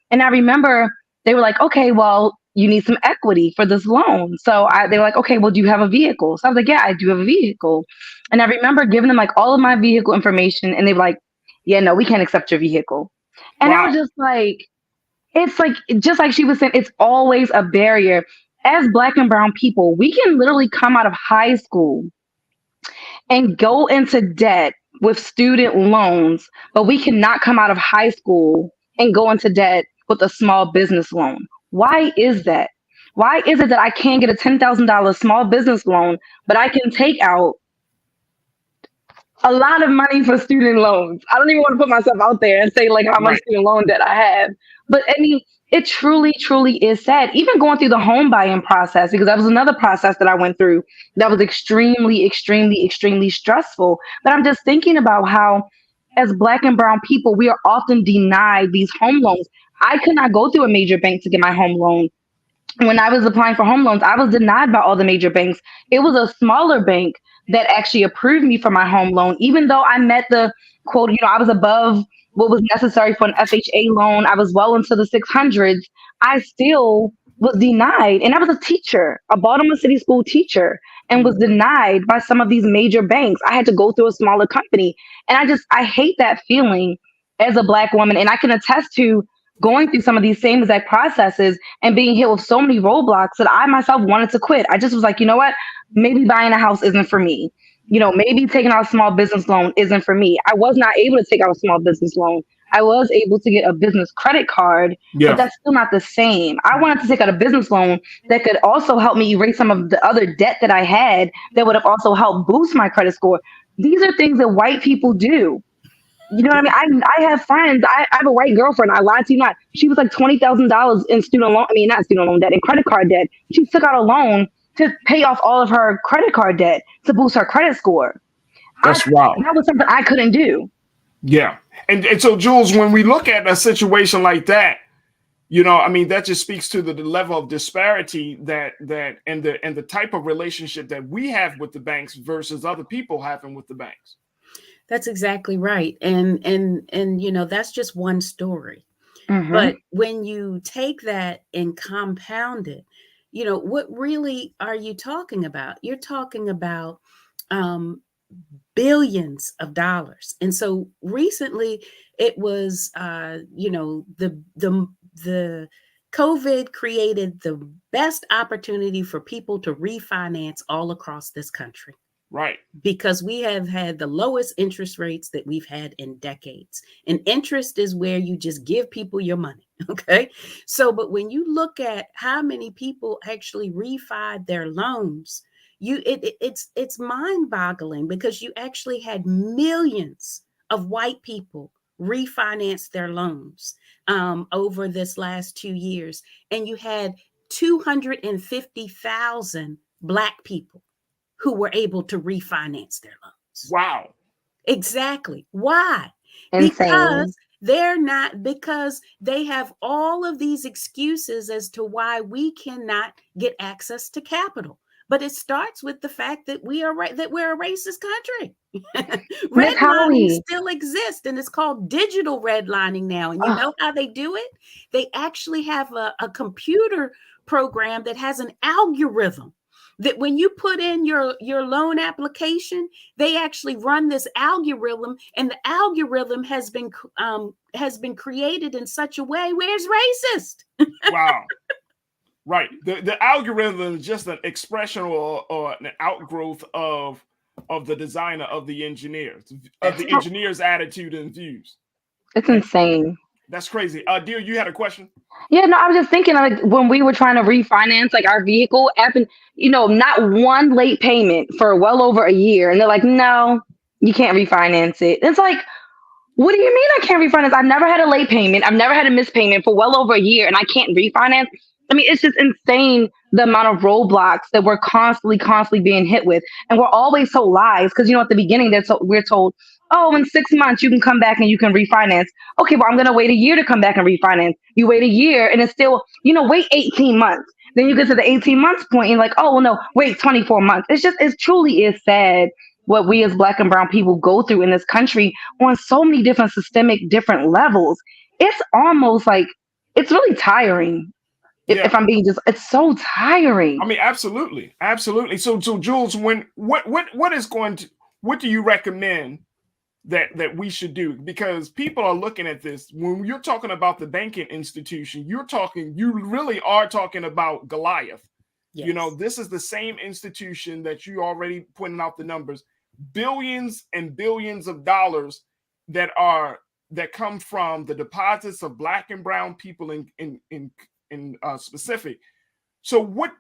And I remember they were like, okay, well, you need some equity for this loan. So they were like, okay, well, do you have a vehicle? So I was like, yeah, I do have a vehicle. And I remember giving them all of my vehicle information, and they were like, yeah, no, we can't accept your vehicle. And wow. I was just like, it's just like she was saying, it's always a barrier. As Black and brown people, we can literally come out of high school and go into debt with student loans, but we cannot come out of high school and go into debt with a small business loan. Why is that? Why is it that I can't get a $10,000 small business loan, but I can take out a lot of money for student loans. I don't even want to put myself out there and say like how much student loan debt I have. But I mean, it truly, truly is sad. Even going through the home buying process, because that was another process that I went through that was extremely, extremely, extremely stressful. But I'm just thinking about how, as Black and brown people, we are often denied these home loans. I could not go through a major bank to get my home loan. When I was applying for home loans, I was denied by all the major banks. It was a smaller bank that actually approved me for my home loan, even though I met the quote, I was above what was necessary for an FHA loan. I was well into the 600s. I still was denied. And I was a teacher, a Baltimore City school teacher, and was denied by some of these major banks. I had to go through a smaller company. And I hate that feeling as a Black woman. And I can attest to going through some of these same exact processes and being hit with so many roadblocks that I myself wanted to quit. I just was like, you know what? Maybe buying a house isn't for me. Maybe taking out a small business loan isn't for me. I was not able to take out a small business loan. I was able to get a business credit card, but that's still not the same. I wanted to take out a business loan that could also help me erase some of the other debt that I had that would have also helped boost my credit score. These are things that white people do. You know what I mean? I have friends. I have a white girlfriend. I lied to you not. She was like $20,000 in student loan. I mean, not student loan debt, in credit card debt. She took out a loan to pay off all of her credit card debt to boost her credit score. That's wild. That was something I couldn't do. Yeah. And so, Jules, when we look at a situation like that, that just speaks to the level of disparity that and the type of relationship that we have with the banks versus other people having with the banks. That's exactly right. And that's just one story. Mm-hmm. But when you take that and compound it, what really are you talking about? You're talking about billions of dollars. And so recently it was, the COVID created the best opportunity for people to refinance all across this country. Right. Because we have had the lowest interest rates that we've had in decades. And interest is where you just give people your money. Okay. So, but when you look at how many people actually refied their loans, it's mind-boggling, because you actually had millions of white people refinance their loans over this last 2 years. And you had 250,000 Black people who were able to refinance their loans. Wow. Exactly. Why? Insane. Because they have all of these excuses as to why we cannot get access to capital. But it starts with the fact that we're a racist country. Redlining still exists, and it's called digital redlining now. And you know how they do it? They actually have a computer program that has an algorithm that when you put in your loan application, they actually run this algorithm, and the algorithm has been created in such a way where it's racist. Wow. Right. The algorithm is just an expression or an outgrowth of the designer, of the engineer's attitude and views. It's insane. That's crazy. Dear, you had a question? Yeah, no, I was just thinking, like, when we were trying to refinance like our vehicle, not one late payment for well over a year, and they're like, no, you can't refinance it. It's like, what do you mean I can't refinance? I've never had a late payment. I've never had a missed payment for well over a year, and I can't refinance. I mean, it's just insane, the amount of roadblocks that we're constantly being hit with. And we're always told lies, because, at the beginning, we're told, oh, in 6 months, you can come back and you can refinance. Okay, well, I'm going to wait a year to come back and refinance. You wait a year and it's still, wait 18 months. Then you get to the 18 months point and you're like, oh, well, no, wait 24 months. It truly is sad what we as Black and brown people go through in this country on so many different different levels. It's almost like, it's really tiring. If I'm being it's so tiring. I mean, absolutely. Absolutely. So Jules, what do you recommend that we should do? Because people are looking at this. When you're talking about the banking institution, you really are talking about Goliath. Yes. This is the same institution that you already pointed out the numbers, billions and billions of dollars that come from the deposits of Black and brown people in specific. So what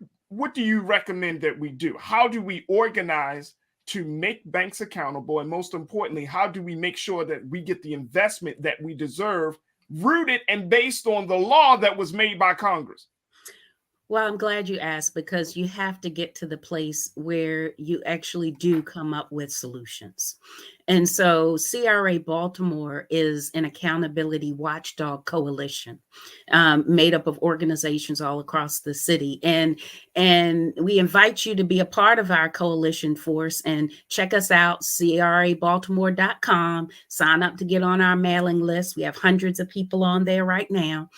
do you recommend that we do? How do we organize to make banks accountable? And most importantly, how do we make sure that we get the investment that we deserve, rooted and based on the law that was made by Congress? Well, I'm glad you asked, because you have to get to the place where you actually do come up with solutions. And so CRA Baltimore is an accountability watchdog coalition made up of organizations all across the city. And we invite you to be a part of our coalition force and check us out, crabaltimore.com. Sign up to get on our mailing list. We have hundreds of people on there right now.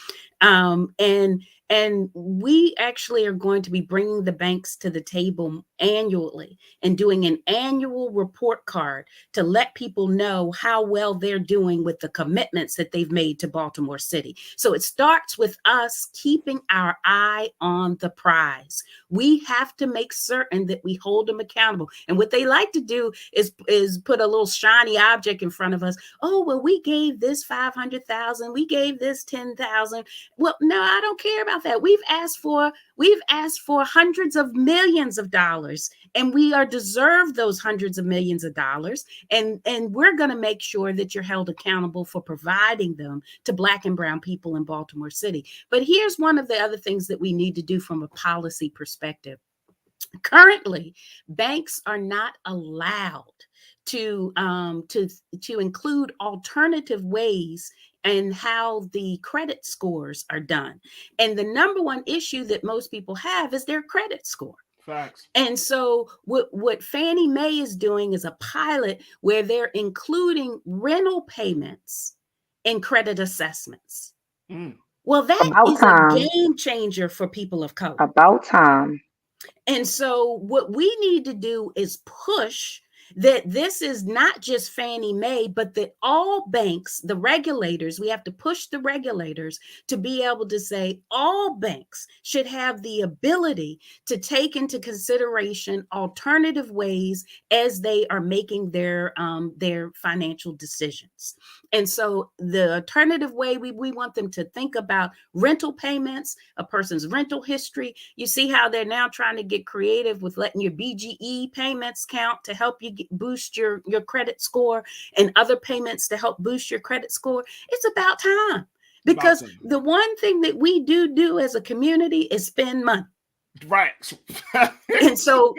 And we actually are going to be bringing the banks to the table annually and doing an annual report card to let people know how well they're doing with the commitments that they've made to Baltimore City. So it starts with us keeping our eye on the prize. We have to make certain that we hold them accountable. And what they like to do is put a little shiny object in front of us. Oh, well, we gave this 500,000. We gave this 10,000. Well, no, I don't care about that. We've asked for hundreds of millions of dollars, and we are deserved those hundreds of millions of dollars. And we're going to make sure that you're held accountable for providing them to Black and brown people in Baltimore City. But here's one of the other things that we need to do from a policy perspective. Currently, banks are not allowed to include alternative ways and how the credit scores are done. And the number one issue that most people have is their credit score. Facts. And so what Fannie Mae is doing is a pilot where they're including rental payments in credit assessments. Well, that is a game changer for people of color. About time. And so what we need to do is push that this is not just Fannie Mae, but that all banks, the regulators, we have to push the regulators to be able to say all banks should have the ability to take into consideration alternative ways as they are making their financial decisions. And so the alternative way, we want them to think about rental payments, a person's rental history. You see how they're now trying to get creative with letting your BGE payments count to help you boost your credit score, and other payments to help boost your credit score. It's about time, because the one thing that we do as a community is spend money. Right. And so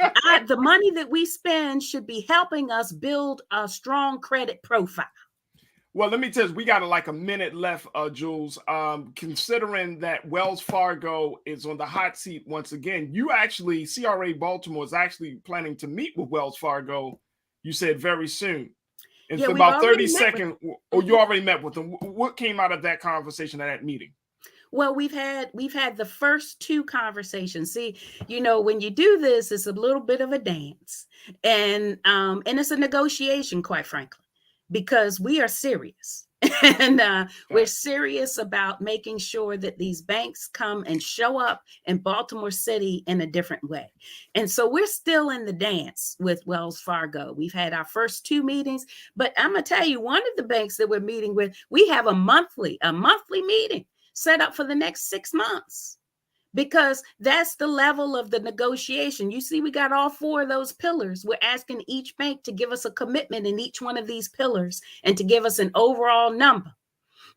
the money that we spend should be helping us build a strong credit profile. Well, let me tell you, we got like a minute left, Jules. Considering that Wells Fargo is on the hot seat once again, CRA Baltimore is actually planning to meet with Wells Fargo, you said, very soon. And for about 30 seconds, or you already met with them. What came out of that conversation at that meeting? Well, we've had the first two conversations. See, when you do this, it's a little bit of a dance, and it's a negotiation, quite frankly, because we are serious. And we're serious about making sure that these banks come and show up in Baltimore City in a different way. And so we're still in the dance with Wells Fargo. We've had our first two meetings, but I'm going to tell you, one of the banks that we're meeting with, we have a monthly meeting set up for the next 6 months, because that's the level of the negotiation. You see, we got all four of those pillars. We're asking each bank to give us a commitment in each one of these pillars and to give us an overall number.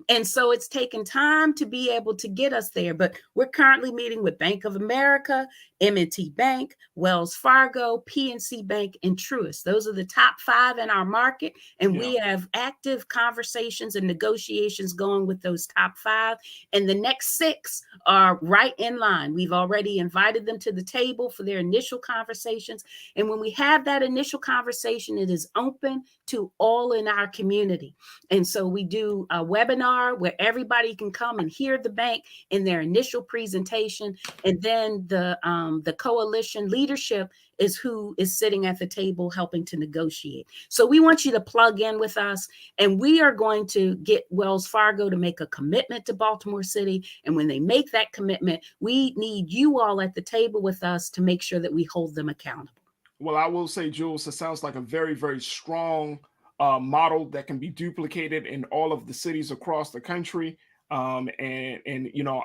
And so it's taken time to be able to get us there. But we're currently meeting with Bank of America, M&T Bank, Wells Fargo, PNC Bank, and Truist. Those are the top 5 in our market. And we have active conversations and negotiations going with those top 5. And the next 6 are right in line. We've already invited them to the table for their initial conversations. And when we have that initial conversation, it is open to all in our community. And so we do a webinar where everybody can come and hear the bank in their initial presentation. And then the coalition leadership is who is sitting at the table helping to negotiate. So we want you to plug in with us, and we are going to get Wells Fargo to make a commitment to Baltimore City. And when they make that commitment, we need you all at the table with us to make sure that we hold them accountable. Well, I will say, Jules, it sounds like a very, very strong model that can be duplicated in all of the cities across the country. And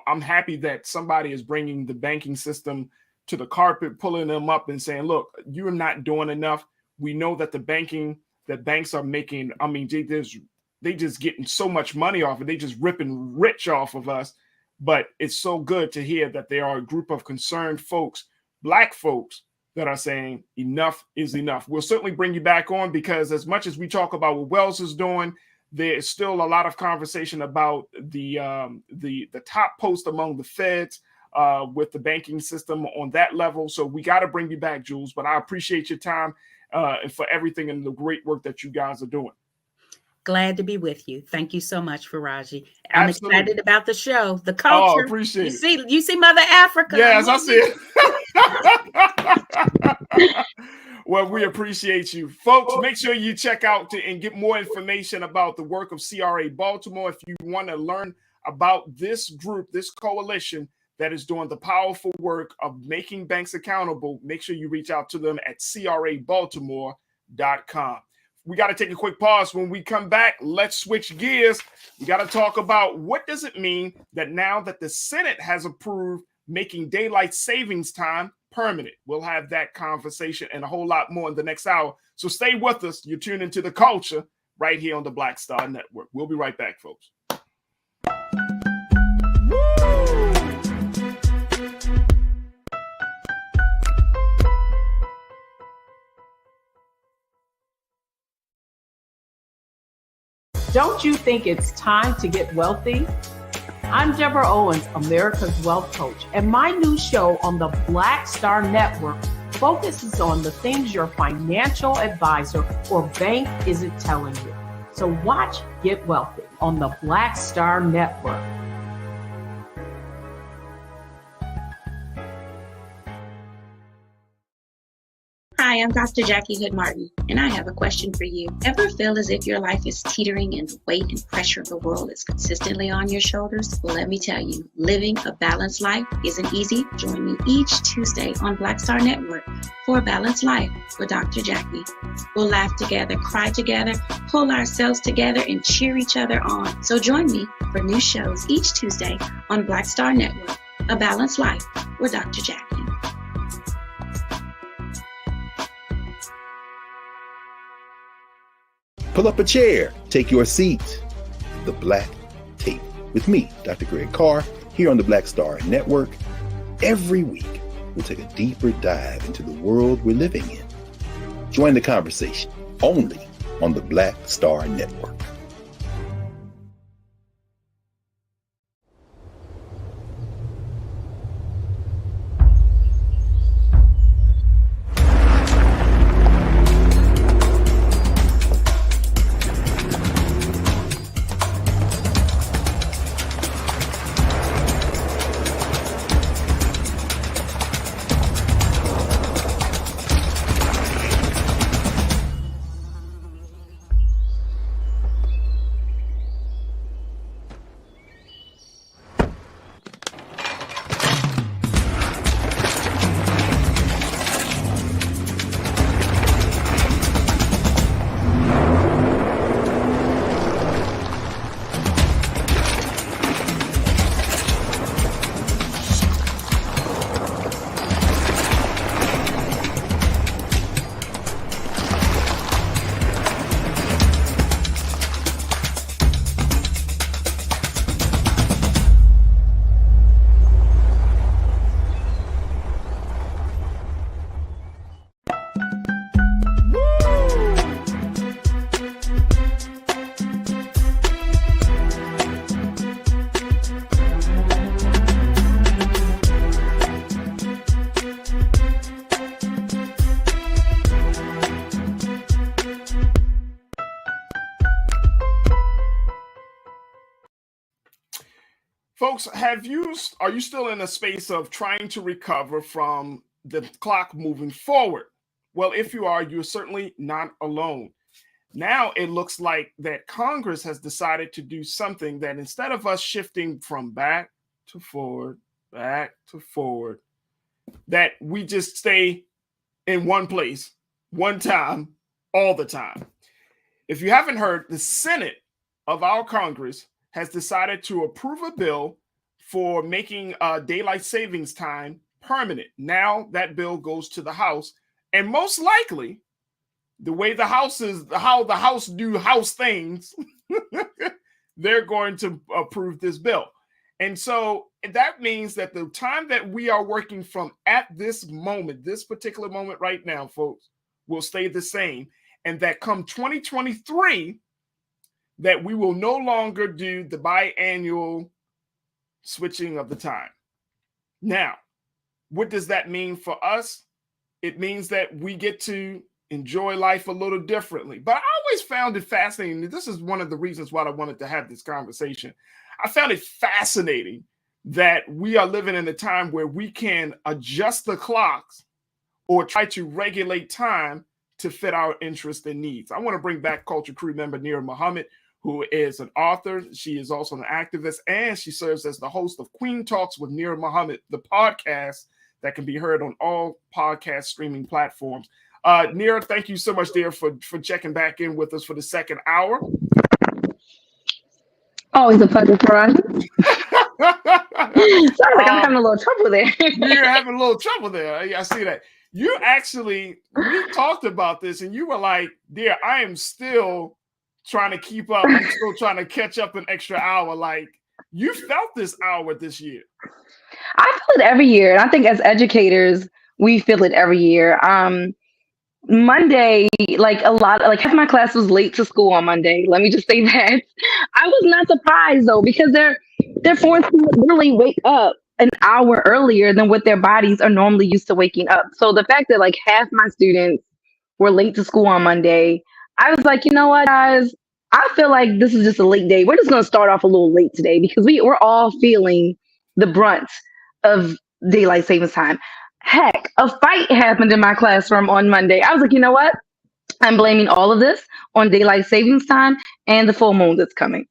I'm happy that somebody is bringing the banking system to the carpet, pulling them up and saying, look, you're not doing enough. We know that banks are making, I mean, they just getting so much money off it. They just ripping rich off of us. But it's so good to hear that there are a group of concerned folks, Black folks, that are saying enough is enough. We'll certainly bring you back on, because as much as we talk about what Wells is doing, there is still a lot of conversation about the top post among the feds with the banking system on that level. So we got to bring you back, Jules. But I appreciate your time and for everything and the great work that you guys are doing. Glad to be with you. Thank you so much, Farajii. I'm Absolutely. excited about the show, the culture. Oh, appreciate it. You see Mother Africa. Yes, I see it. Well, we appreciate you. Folks, make sure you check out and get more information about the work of CRA Baltimore. If you want to learn about this group, this coalition that is doing the powerful work of making banks accountable, make sure you reach out to them at crabaltimore.com. We got to take a quick pause. When we come back, let's switch gears. We got to talk about what does it mean that now that the Senate has approved making daylight savings time permanent. We'll have that conversation and a whole lot more in the next hour. So stay with us. You're tuned into The Culture right here on the Black Star Network. We'll be right back, folks. Don't you think it's time to get wealthy? I'm Deborah Owens, America's Wealth Coach, and my new show on the Black Star Network focuses on the things your financial advisor or bank isn't telling you. So watch Get Wealthy on the Black Star Network. Hi, I'm Dr. Jackie Hood Martin, and I have a question for you. Ever feel as if your life is teetering and the weight and pressure of the world is consistently on your shoulders? Well, let me tell you, living a balanced life isn't easy. Join me each Tuesday on Black Star Network for A Balanced Life with Dr. Jackie. We'll laugh together, cry together, pull ourselves together, and cheer each other on. So join me for new shows each Tuesday on Black Star Network, A Balanced Life with Dr. Jackie. Pull up a chair, take your seat. The Black Tape with me, Dr. Greg Carr, here on the Black Star Network. Every week, we'll take a deeper dive into the world we're living in. Join the conversation only on the Black Star Network. Folks, are you still in a space of trying to recover from the clock moving forward? Well, if you are, you're certainly not alone. Now it looks like that Congress has decided to do something that instead of us shifting from back to forward, that we just stay in one place, one time, all the time. If you haven't heard, the Senate of our Congress has decided to approve a bill for making daylight savings time permanent. Now that bill goes to the House, and most likely the way the House is, how the House do House things, they're going to approve this bill. And so that means that the time that we are working from at this moment, this particular moment right now, folks, will stay the same. And that come 2023, that we will no longer do the biannual switching of the time. Now, what does that mean for us? It means that we get to enjoy life a little differently. But I always found it fascinating. This is one of the reasons why I wanted to have this conversation. I found it fascinating that we are living in a time where we can adjust the clocks or try to regulate time to fit our interests and needs. I want to bring back Culture Crew member Nira Muhammad, who is an author. She is also an activist, and she serves as the host of Queen Talks with Nira Muhammad, the podcast that can be heard on all podcast streaming platforms. Nira, thank you so much, dear, for checking back in with us for the second hour. Always a pleasure for us. Sounds like I'm having a little trouble there. You're having a little trouble there. I see that. You actually, we talked about this, and you were like, dear, I am still trying to keep up. I'm still trying to catch up an extra hour. Like, you felt this hour this year. I feel it every year. And I think as educators, we feel it every year. Monday, like half my class was late to school on Monday. Let me just say that. I was not surprised though, because they're forced to really wake up an hour earlier than what their bodies are normally used to waking up. So the fact that like half my students were late to school on Monday, I was like, you know what, guys? I feel like this is just a late day. We're just going to start off a little late today because we're all feeling the brunt of daylight savings time. Heck, a fight happened in my classroom on Monday. I was like, you know what? I'm blaming all of this on daylight savings time and the full moon that's coming.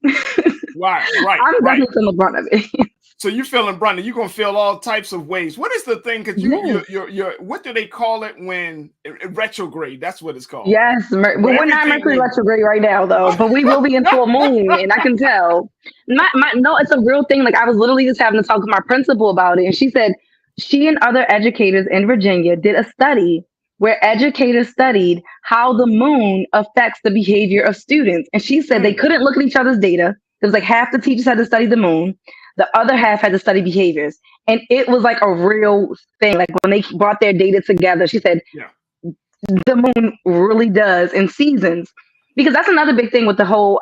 Right. I'm definitely feeling the brunt of it. So you're feeling brunt, and you're gonna feel all types of ways. What is the thing? Because you're what do they call it when retrograde? That's what it's called. Yes, we're not Mercury retrograde right now though, but we will be in full moon, and I can tell. No, it's a real thing. Like I was literally just having to talk to my principal about it, and she said she and other educators in Virginia did a study where educators studied how the moon affects the behavior of students, and she said they couldn't look at each other's data. It was like half the teachers had to study the moon. The other half had to study behaviors. And it was like a real thing. Like when they brought their data together, she said, the moon really does in seasons. Because that's another big thing with the whole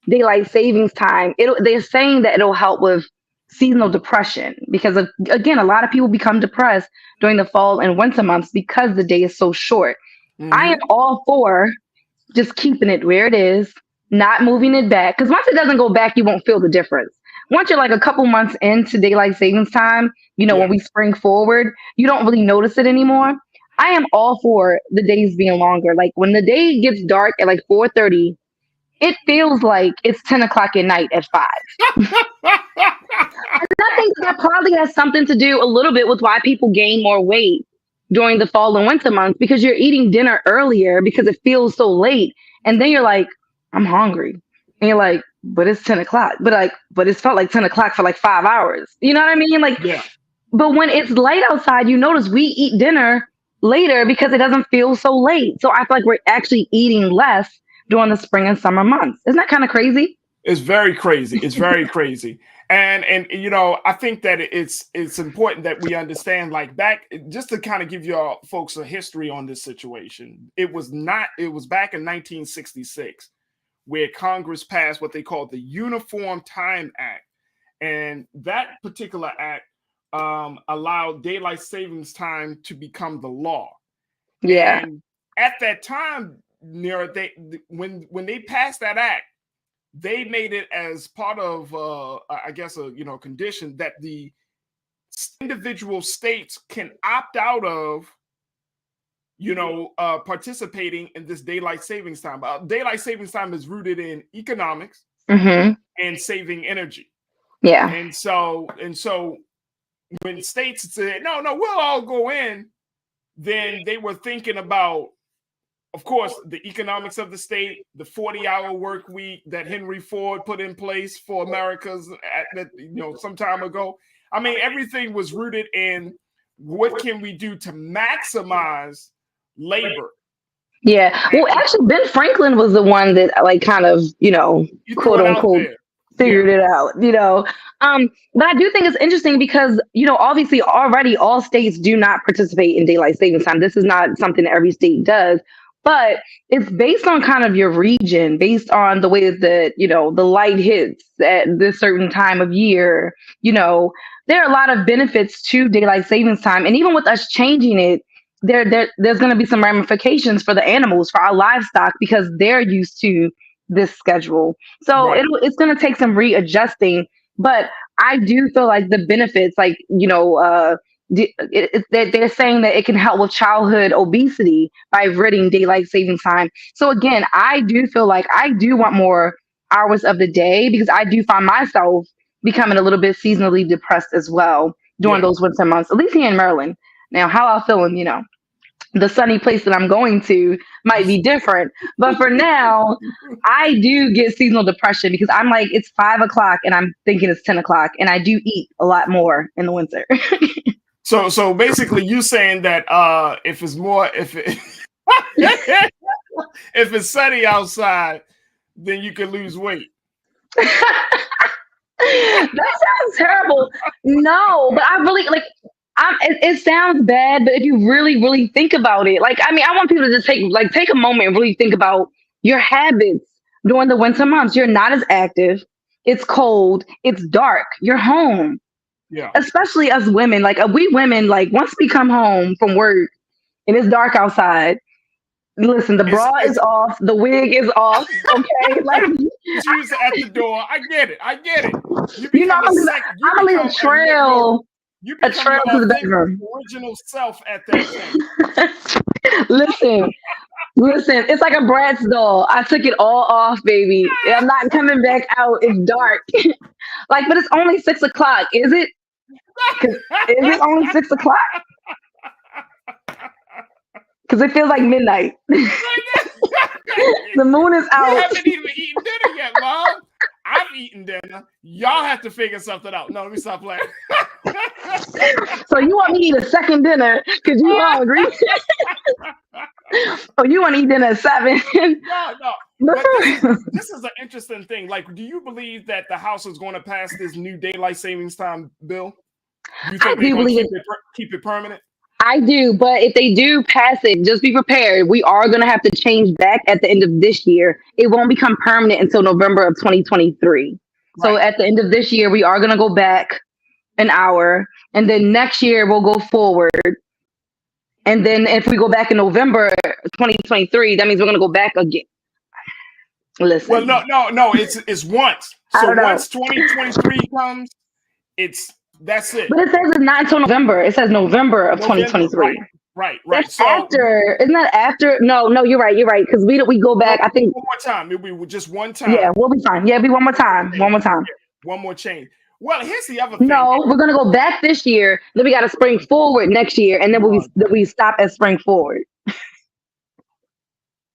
daylight savings time. They're saying that it'll help with seasonal depression. Because, again, a lot of people become depressed during the fall and winter months because the day is so short. Mm-hmm. I am all for just keeping it where it is, not moving it back. Because once it doesn't go back, you won't feel the difference. Once you're like a couple months into daylight savings time, when we spring forward, you don't really notice it anymore. I am all for the days being longer. Like when the day gets dark at like 4:30, it feels like it's 10 o'clock at night at 5. And I think that probably has something to do a little bit with why people gain more weight during the fall and winter months, because you're eating dinner earlier because it feels so late. And then you're like, I'm hungry. And you're like, but it's 10 o'clock. But it's felt like 10 o'clock for like 5 hours. You know what I mean? But when it's light outside, you notice we eat dinner later because it doesn't feel so late. So I feel like we're actually eating less during the spring and summer months. Isn't that kind of crazy? It's very crazy. It's very crazy. And I think that it's important that we understand, like back, just to kind of give you folks a history on this situation. It was back in 1966. Where Congress passed what they called the Uniform Time Act. And that particular act allowed daylight savings time to become the law. Yeah. And at that time, when they passed that act, they made it as part of, a condition that the individual states can opt out of participating in this daylight savings time. Daylight savings time is rooted in economics and saving energy. Yeah. And so when states said, no, we'll all go in, then they were thinking about, of course, the economics of the state, the 40-hour work week that Henry Ford put in place for Americans some time ago. I mean, everything was rooted in what can we do to maximize labor Yeah. Well, actually, Ben Franklin was the one that like kind of, quote unquote, figured it out, but I do think it's interesting because, obviously already all states do not participate in daylight savings time. This is not something that every state does, but it's based on kind of your region, based on the way that, the light hits at this certain time of year. There are a lot of benefits to daylight savings time. And even with us changing it, there's going to be some ramifications for the animals, for our livestock, because they're used to this schedule. So it's going to take some readjusting. But I do feel like the benefits, like, they're saying that it can help with childhood obesity by ridding daylight savings time. So again, I do feel like I do want more hours of the day, because I do find myself becoming a little bit seasonally depressed as well during those winter months, at least here in Maryland. Now, how I feel in, the sunny place that I'm going to might be different. But for now, I do get seasonal depression because I'm like, it's 5 o'clock and I'm thinking it's 10 o'clock. And I do eat a lot more in the winter. So basically you saying that if it's sunny outside, then you can lose weight. That sounds terrible. No, but I really it sounds bad, but if you really, really think about it, I want people to just take a moment and really think about your habits during the winter months. You're not as active. It's cold. It's dark. You're home. Yeah. Especially as women, we women, once we come home from work and it's dark outside, listen, the bra is off, the wig is off. Okay, she's at the door. I get it. I'm gonna leave a trail. A trail to the bedroom. Original self at that time. Listen, it's like a Bratz doll. I took it all off, baby. I'm not coming back out. It's dark. But it's only 6 o'clock. Is it? Is it only 6 o'clock? Because it feels like midnight. The moon is out. You haven't even eaten dinner yet, Mom. I've eaten dinner. Y'all have to figure something out. No, let me stop playing. So you want me to eat a second dinner because you hungry? Oh, you want to eat dinner at 7? No. But this is an interesting thing. Do you believe that the House is going to pass this new daylight savings time bill? You think they're going to keep it permanent? I do, but if they do pass it, just be prepared. We are going to have to change back at the end of this year. It won't become permanent until November of 2023. Right. So at the end of this year, we are going to go back an hour, and then next year we'll go forward. And then if we go back in November 2023, that means we're going to go back again. Listen. Well, no. It's once. So once 2023 comes, that's it. But it says it's not until November. It says November of 2023. Right. That's after. Isn't that after? No, you're right. Because we go back. I think one more time. It'll be just one time. Yeah, we'll be fine. Yeah, it'll be one more time. Okay. One more time. One more change. Well, here's the other thing. No, we're gonna go back this year. Then we got to spring forward next year, and then we stop at spring forward.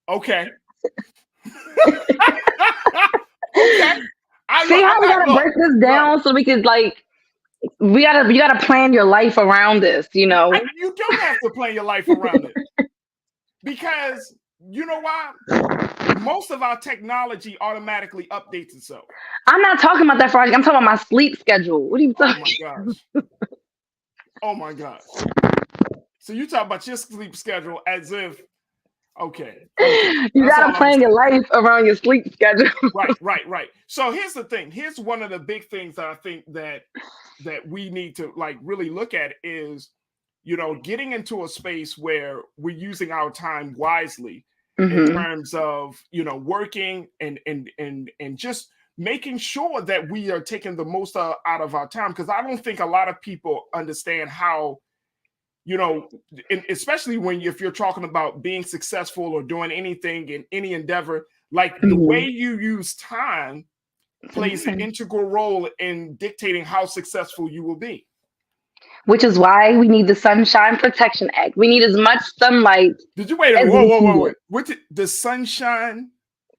Okay. See how we gotta break this down so we can you gotta plan your life around this, You don't have to plan your life around it. Because you know why? Most of our technology automatically updates itself. I'm not talking about that, Farajii. I'm talking about my sleep schedule. What are you talking about? Oh my gosh. So you talk about your sleep schedule as if, okay. You gotta plan your life around your sleep schedule. Right. So here's the thing. Here's one of the big things that I think that we need to really look at is, getting into a space where we're using our time wisely in terms of, working and just making sure that we are taking the most out of our time. Because I don't think a lot of people understand how, especially if you're talking about being successful or doing anything in any endeavor, the way you use time plays an integral role in dictating how successful you will be. Which is why we need the Sunshine Protection Act. We need as much sunlight. Did you wait? Whoa. What's the Sunshine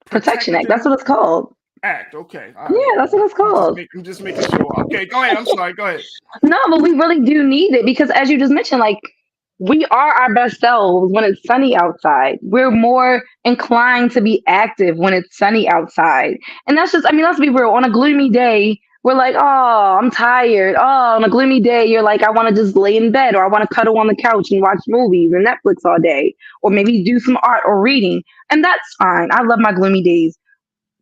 Protection Act? That's what it's called. Act. Okay. Right. Yeah, that's what it's called. I'm just making sure. Okay, go ahead. I'm sorry. Go ahead. No, but we really do need it because, as you just mentioned, we are our best selves when it's sunny outside. We're more inclined to be active when it's sunny outside. And that's just, I mean, let's be real. On a gloomy day, we're like, oh, I'm tired. Oh, on a gloomy day, you're like, I want to just lay in bed, or I want to cuddle on the couch and watch movies and Netflix all day, or maybe do some art or reading. And that's fine. I love my gloomy days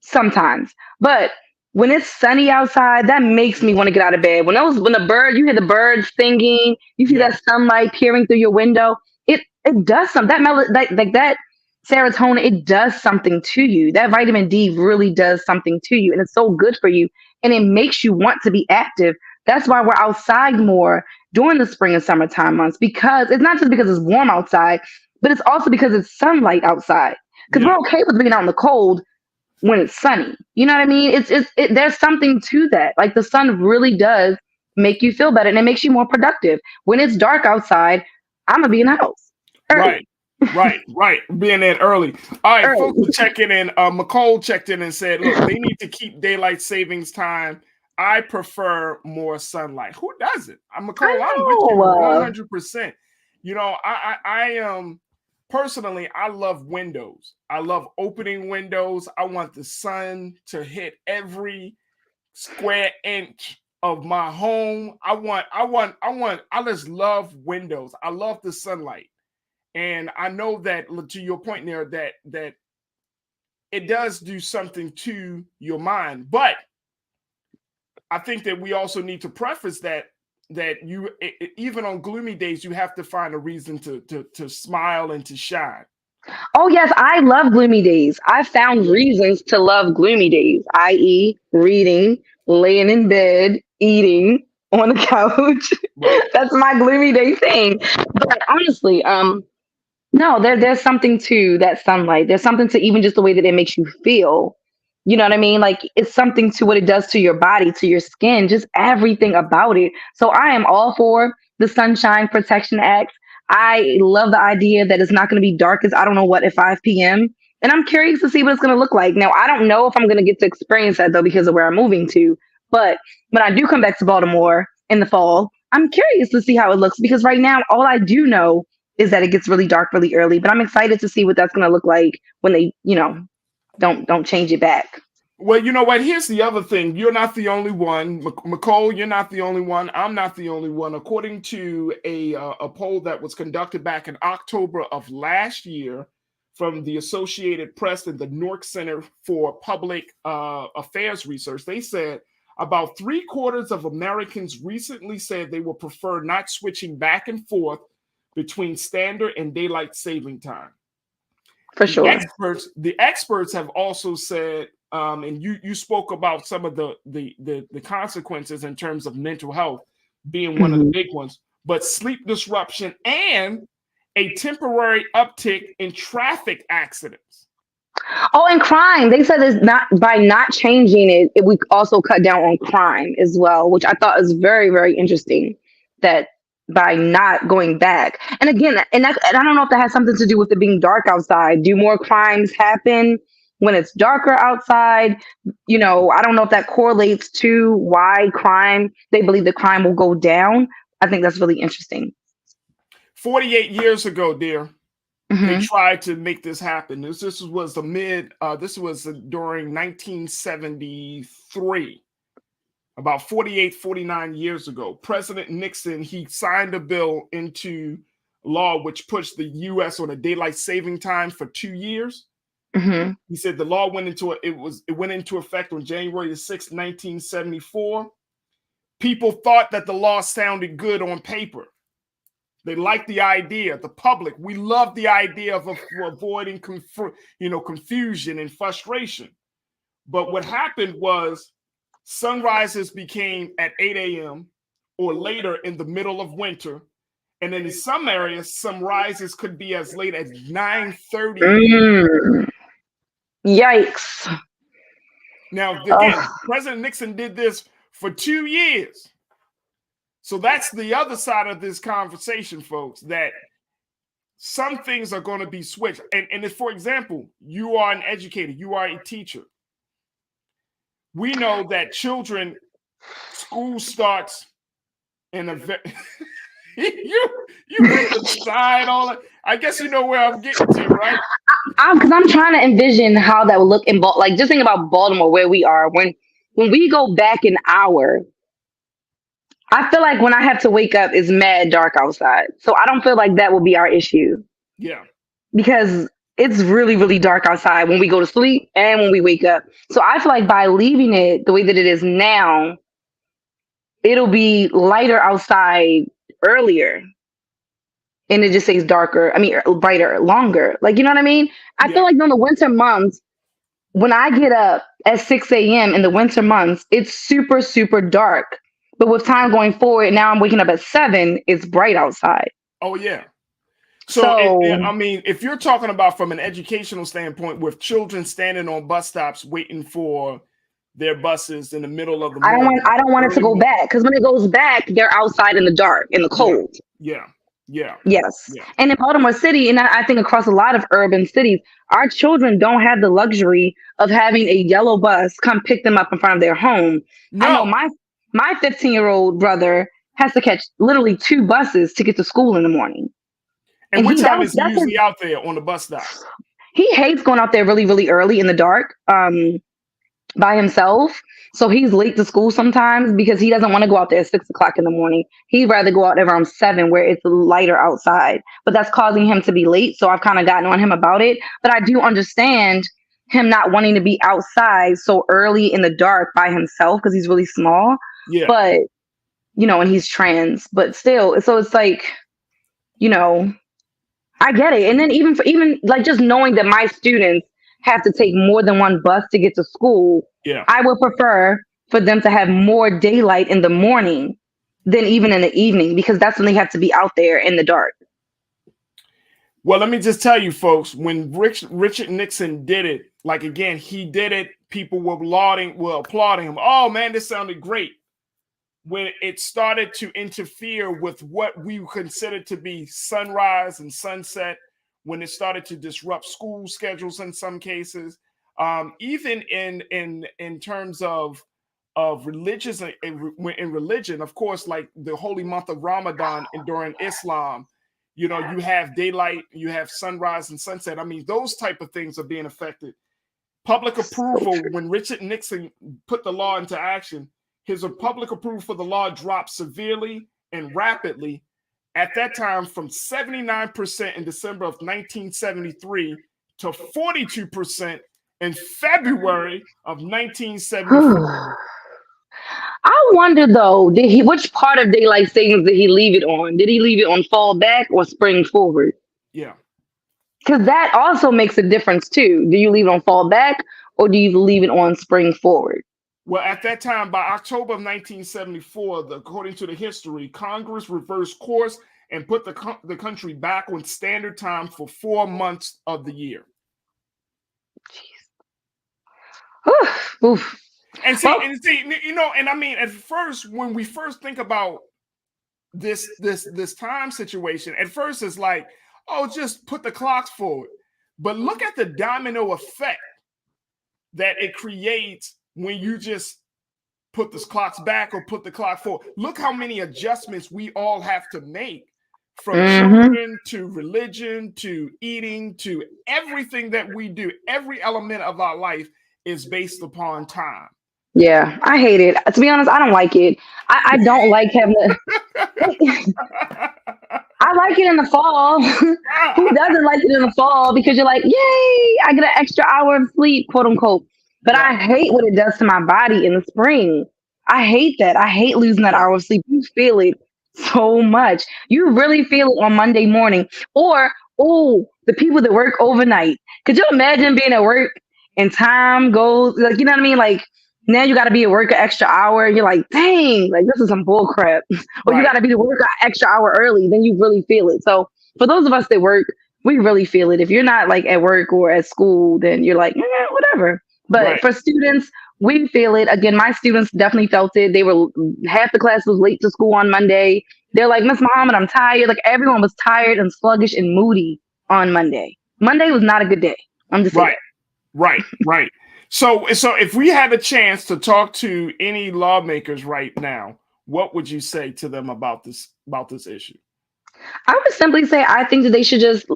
sometimes. But when it's sunny outside, that makes me want to get out of bed. When you hear the birds singing, you see that sunlight peering through your window, it does something. That serotonin, it does something to you. That vitamin D really does something to you, and it's so good for you, and it makes you want to be active. That's why we're outside more during the spring and summertime months, because it's not just because it's warm outside, but it's also because it's sunlight outside. Because we're okay with being out in the cold when it's sunny. You know what I mean? There's something to that. Like, the sun really does make you feel better, and it makes you more productive. When it's dark outside, I'm gonna be in the house. Early. Right. Being in early. All right, folks are checking in. McCole checked in and said, look, they need to keep daylight savings time. I prefer more sunlight. Who doesn't? McCole, I'm with you 100%. You know, I personally, I love windows. I love opening windows. I want the sun to hit every square inch of my home. I just love windows. I love the sunlight. And I know that, to your point there, that it does do something to your mind. But I think that we also need to preface that you, even on gloomy days, you have to find a reason to smile and to shine. Oh yes, I love gloomy days. I found reasons to love gloomy days, i.e., reading, laying in bed, eating on the couch. That's my gloomy day thing. But honestly, no, there's something to that sunlight. There's something to even just the way that it makes you feel. You know what I mean? Like, it's something to what it does to your body, to your skin, just everything about it. So I am all for the Sunshine Protection Act. I love the idea that it's not going to be dark as I don't know what at 5 p.m. And I'm curious to see what it's going to look like. Now, I don't know if I'm going to get to experience that, though, because of where I'm moving to. But when I do come back to Baltimore in the fall, I'm curious to see how it looks, because right now, all I do know is that it gets really dark really early. But I'm excited to see what that's going to look like when they, don't change it back. Well, you know what? Here's the other thing. You're not the only one. McCole, you're not the only one. I'm not the only one. According to a poll that was conducted back in October of last year from the Associated Press and the Newark Center for Public Affairs Research, they said about 3/4 of Americans recently said they would prefer not switching back and forth between standard and daylight saving time. For sure. The experts have also said, and you spoke about some of the consequences in terms of mental health being one of the big ones, but sleep disruption and a temporary uptick in traffic accidents. Oh, and crime. They said it's not by not changing it, we also cut down on crime as well, which I thought was very, very interesting. That by not going back, and again, and I don't know if that has something to do with it being dark outside. Do more crimes happen when it's darker outside? I don't know if that correlates to why they believe the crime will go down. I think that's really interesting. 48 years ago, dear, they tried to make this happen. This was during 1973, about 48, 49 years ago. President Nixon, he signed a bill into law which pushed the U.S. on a daylight saving time for 2 years. He said the law went into effect on January 6, 1974. People thought that the law sounded good on paper. They liked the idea. The public, we love the idea of avoiding confusion and frustration. But what happened was sunrises became at 8 a.m. or later in the middle of winter. And then in some areas, sunrises could be as late as 9:30. Yikes. Now, again, President Nixon did this for 2 years. So that's the other side of this conversation, folks, that some things are going to be switched. And if, for example, you are an educator, you are a teacher. We know that school starts in you bring the side all that. I guess you know where I'm getting to, right? Because I'm trying to envision how that would look in like just think about Baltimore, where we are when we go back an hour. I feel like when I have to wake up, it's mad dark outside, so I don't feel like that will be our issue. Yeah, because it's really, really dark outside when we go to sleep and when we wake up. So I feel like by leaving it the way that it is now, it'll be lighter outside earlier. And it just stays darker. I mean, brighter, longer. Like, you know what I mean? I feel like during the winter months, when I get up at 6 a.m. in the winter months, it's super, super dark. But with time going forward, now I'm waking up at 7, it's bright outside. Oh, yeah. So I mean, if you're talking about from an educational standpoint, with children standing on bus stops waiting for their buses in the middle of the morning, I don't want it to go back, because when it goes back, they're outside in the dark, in the cold. Yeah. Yes. Yeah. And in Baltimore City, and I think across a lot of urban cities, our children don't have the luxury of having a yellow bus come pick them up in front of their home. No. I know my 15-year-old brother has to catch literally 2 buses to get to school in the morning. And what time is he usually out there on the bus stop? He hates going out there really, really early in the dark by himself. So he's late to school sometimes because he doesn't want to go out there at 6 o'clock in the morning. He'd rather go out around 7 where it's lighter outside. But that's causing him to be late. So I've kind of gotten on him about it. But I do understand him not wanting to be outside so early in the dark by himself because he's really small. Yeah. But, you know, and he's trans. But still, so it's like, you know, I get it. And then even like just knowing that my students have to take more than one bus to get to school, I would prefer for them to have more daylight in the morning than even in the evening, because that's when they have to be out there in the dark. Well, let me just tell you, folks, when Richard Nixon did it, like, again, he did it, people were applauding him. Oh, man, this sounded great. When it started to interfere with what we considered to be sunrise and sunset, when it started to disrupt school schedules in some cases, even in terms of religious, in religion, of course, like the holy month of Ramadan and during Islam, you know, you have daylight, you have sunrise and sunset. I mean, those type of things are being affected. Public approval, when Richard Nixon put the law into action, his public approval for the law dropped severely and rapidly at that time from 79% in December of 1973 to 42% in February of 1974. I wonder though, which part of daylight savings did he leave it on? Did he leave it on fall back or spring forward? Yeah. Because that also makes a difference too. Do you leave it on fall back or do you leave it on spring forward? Well, at that time, by October of 1974, according to the history, Congress reversed course and put the country back on standard time for 4 months of the year. Jeez. Oof. And see, you know, and I mean, at first, when we first think about this time situation, at first it's like, oh, just put the clocks forward. But look at the domino effect that it creates when you just put the clocks back or put the clock forward. Look how many adjustments we all have to make, from children to religion to eating to everything that we do. Every element of our life is based upon time. Yeah, I hate it. To be honest, I don't like it. I don't like having to... I like it in the fall. Who doesn't like it in the fall? Because you're like, yay, I get an extra hour of sleep, quote unquote. But I hate what it does to my body in the spring. I hate that. I hate losing that hour of sleep. You feel it so much. You really feel it on Monday morning. Or, the people that work overnight. Could you imagine being at work and time goes, like, you know what I mean? Like, now you got to be at work an extra hour. And you're like, dang, like this is some bull crap. Or you got to be to work an extra hour early. Then you really feel it. So for those of us that work, we really feel it. If you're not like at work or at school, then you're like, whatever. But for students, we feel it. Again, my students definitely felt it. They were, half the class was late to school on Monday. They're like, Miss Muhammad, I'm tired. Like everyone was tired and sluggish and moody on Monday. Monday was not a good day. I'm just saying. Right. So if we had a chance to talk to any lawmakers right now, what would you say to them about this issue? I would simply say I think that they should just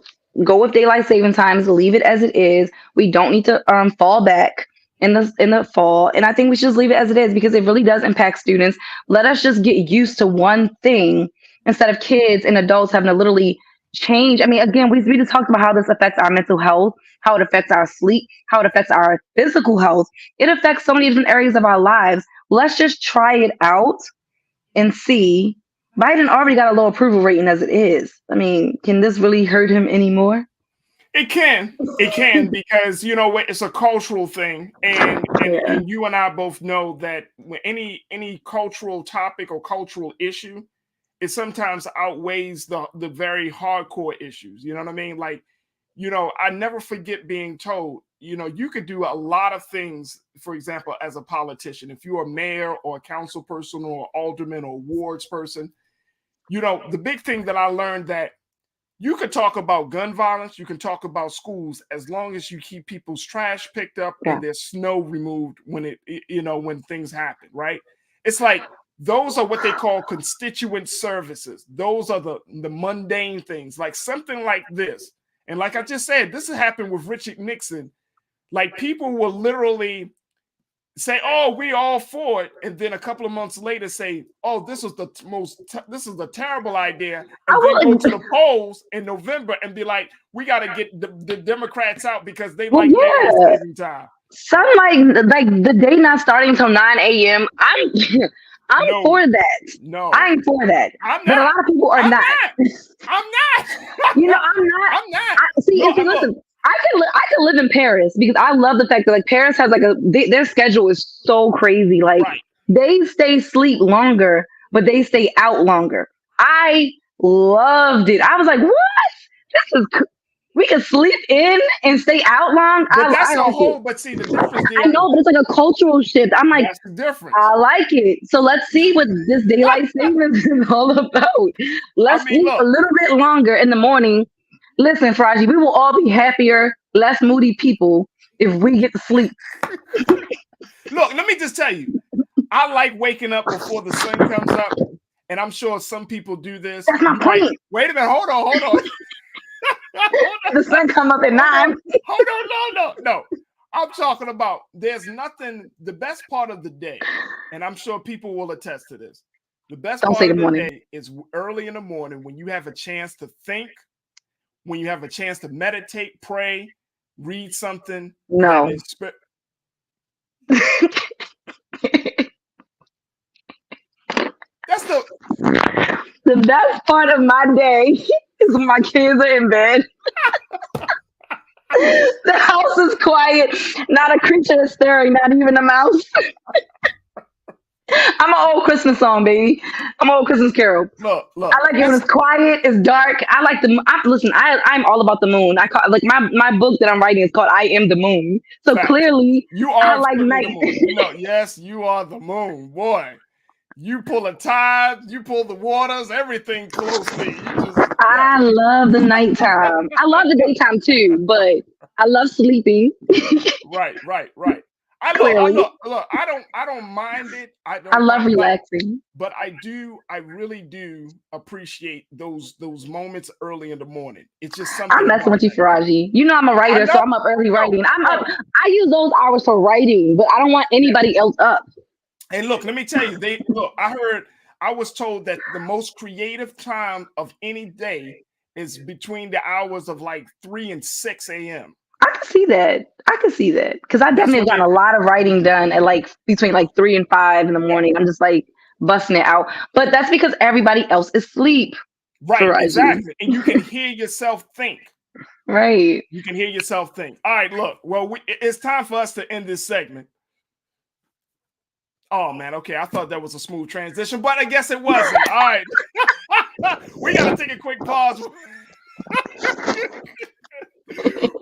go with daylight saving times, leave it as it is. We don't need to fall back in the fall, and I think we should just leave it as it is because it really does impact students. Let us just get used to one thing instead of kids and adults having to literally change. I mean, again, we just talked about how this affects our mental health, how it affects our sleep, how it affects our physical health. It affects so many different areas of our lives. Let's just try it out and see. Biden already got a low approval rating as it is. I mean, can this really hurt him anymore? It can because, you know, it's a cultural thing. And you and I both know that when any cultural topic or cultural issue, it sometimes outweighs the very hardcore issues. You know what I mean? Like, you know, I never forget being told, you know, you could do a lot of things, for example, as a politician, if you're a mayor or a council person or alderman or wards person, you know, the big thing that I learned that you could talk about gun violence, you can talk about schools, as long as you keep people's trash picked up and their snow removed when when things happen, right? It's like, those are what they call constituent services. Those are the mundane things, like something like this. And like I just said, this has happened with Richard Nixon. Like, people will literally say, "Oh, we all for it," and then a couple of months later say, "Oh, this is the terrible idea," and then go to the polls in November and be like, "We got to get the Democrats out because they like saving time." Some like the day not starting until 9 a.m. I'm for that. No, I'm for that. But a lot of people are not. I'm not. You know, I'm not. I'm not. Listen. I can live in Paris because I love the fact that like Paris has like their schedule is so crazy. Like they stay sleep longer, but they stay out longer. I loved it. I was like, what? We can sleep in and stay out long. But that's a whole. But see, the difference. I know, but it's like a cultural shift. I'm like, that's the difference. I like it. So let's see what this daylight savings is all about. Let's sleep a little bit longer in the morning. Listen, Farajii, we will all be happier, less moody people if we get to sleep. Look, let me just tell you, I like waking up before the sun comes up, and I'm sure some people do this. That's my point. Wait a minute, hold on. The sun come up at 9. Hold on, no. I'm talking about there's nothing, the best part of the day, and I'm sure people will attest to this. The best part of the day is early in the morning when you have a chance to think, when you have a chance to meditate, pray, read something. No. That's the best part of my day is when my kids are in bed. The house is quiet. Not a creature is stirring, not even a mouse. I'm an old Christmas song, baby. I'm an old Christmas carol. Look. I like it when it's quiet, it's dark. I like listen, I'm all about the moon. I call like my book that I'm writing is called I Am the Moon. So clearly you are I like night. Yes, you are the moon, boy. You pull a tide, you pull the waters, everything closely. I love the nighttime. I love the daytime too, but I love sleeping. Right. I don't mind it. I love relaxing. But I really do appreciate those moments early in the morning. It's just something. I'm messing with you, Farajii. You know I'm a writer, so I'm up early writing. I use those hours for writing, but I don't want anybody else up. And look, let me tell you, I was told that the most creative time of any day is between the hours of like 3 and 6 a.m. I can see that because I definitely have gotten a lot of writing done at like between like 3 and 5 in the morning. I'm just like busting it out, but that's because everybody else is asleep. Right, exactly, and you can hear yourself think. Right, you can hear yourself think. All right, look. Well, it's time for us to end this segment. Oh man, okay. I thought that was a smooth transition, but I guess it wasn't. All right, we gotta take a quick pause.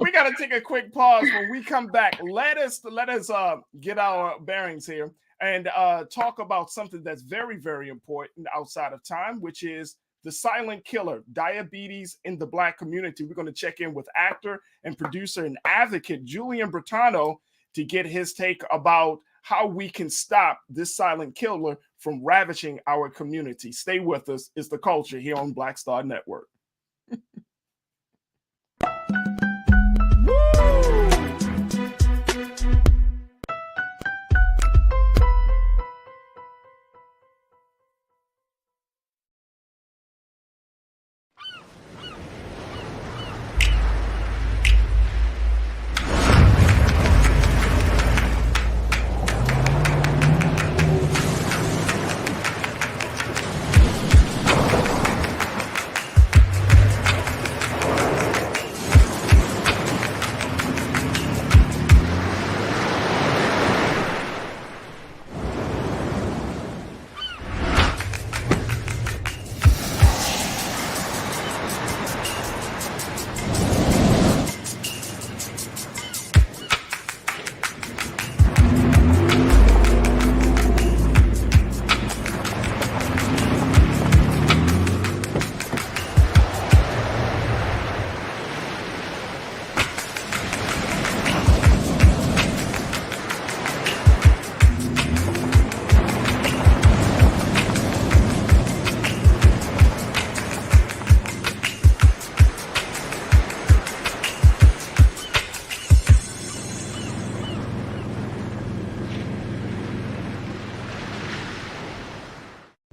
We got to take a quick pause. When we come back, let us get our bearings here and talk about something that's very, very important outside of time, which is the silent killer, diabetes in the Black community. We're going to check in with actor and producer and advocate Julian Bertano to get his take about how we can stop this silent killer from ravaging our community. Stay with us. It's The Culture here on Black Star Network.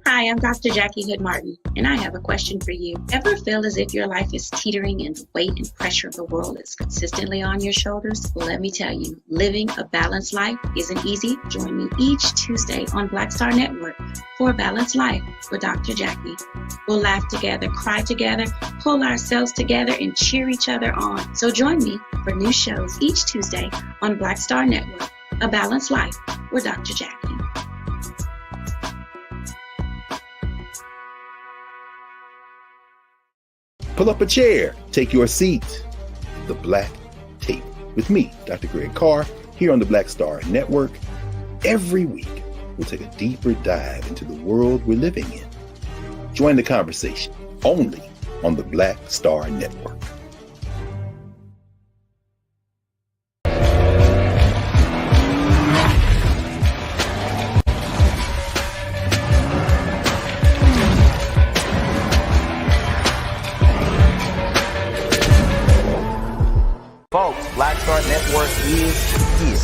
Hi, I'm Dr. Jackie Hood Martin, and I have a question for you. Ever feel as if your life is teetering and the weight and pressure of the world is consistently on your shoulders? Well, let me tell you, living a balanced life isn't easy. Join me each Tuesday on Black Star Network for A Balanced Life with Dr. Jackie. We'll laugh together, cry together, pull ourselves together, and cheer each other on. So join me for new shows each Tuesday on Black Star Network, A Balanced Life with Dr. Jackie. Pull up a chair, take your seat. The Black Tape with me, Dr. Greg Carr, here on the Black Star Network. Every week, we'll take a deeper dive into the world we're living in. Join the conversation only on the Black Star Network. Folks, Black Star Network is here.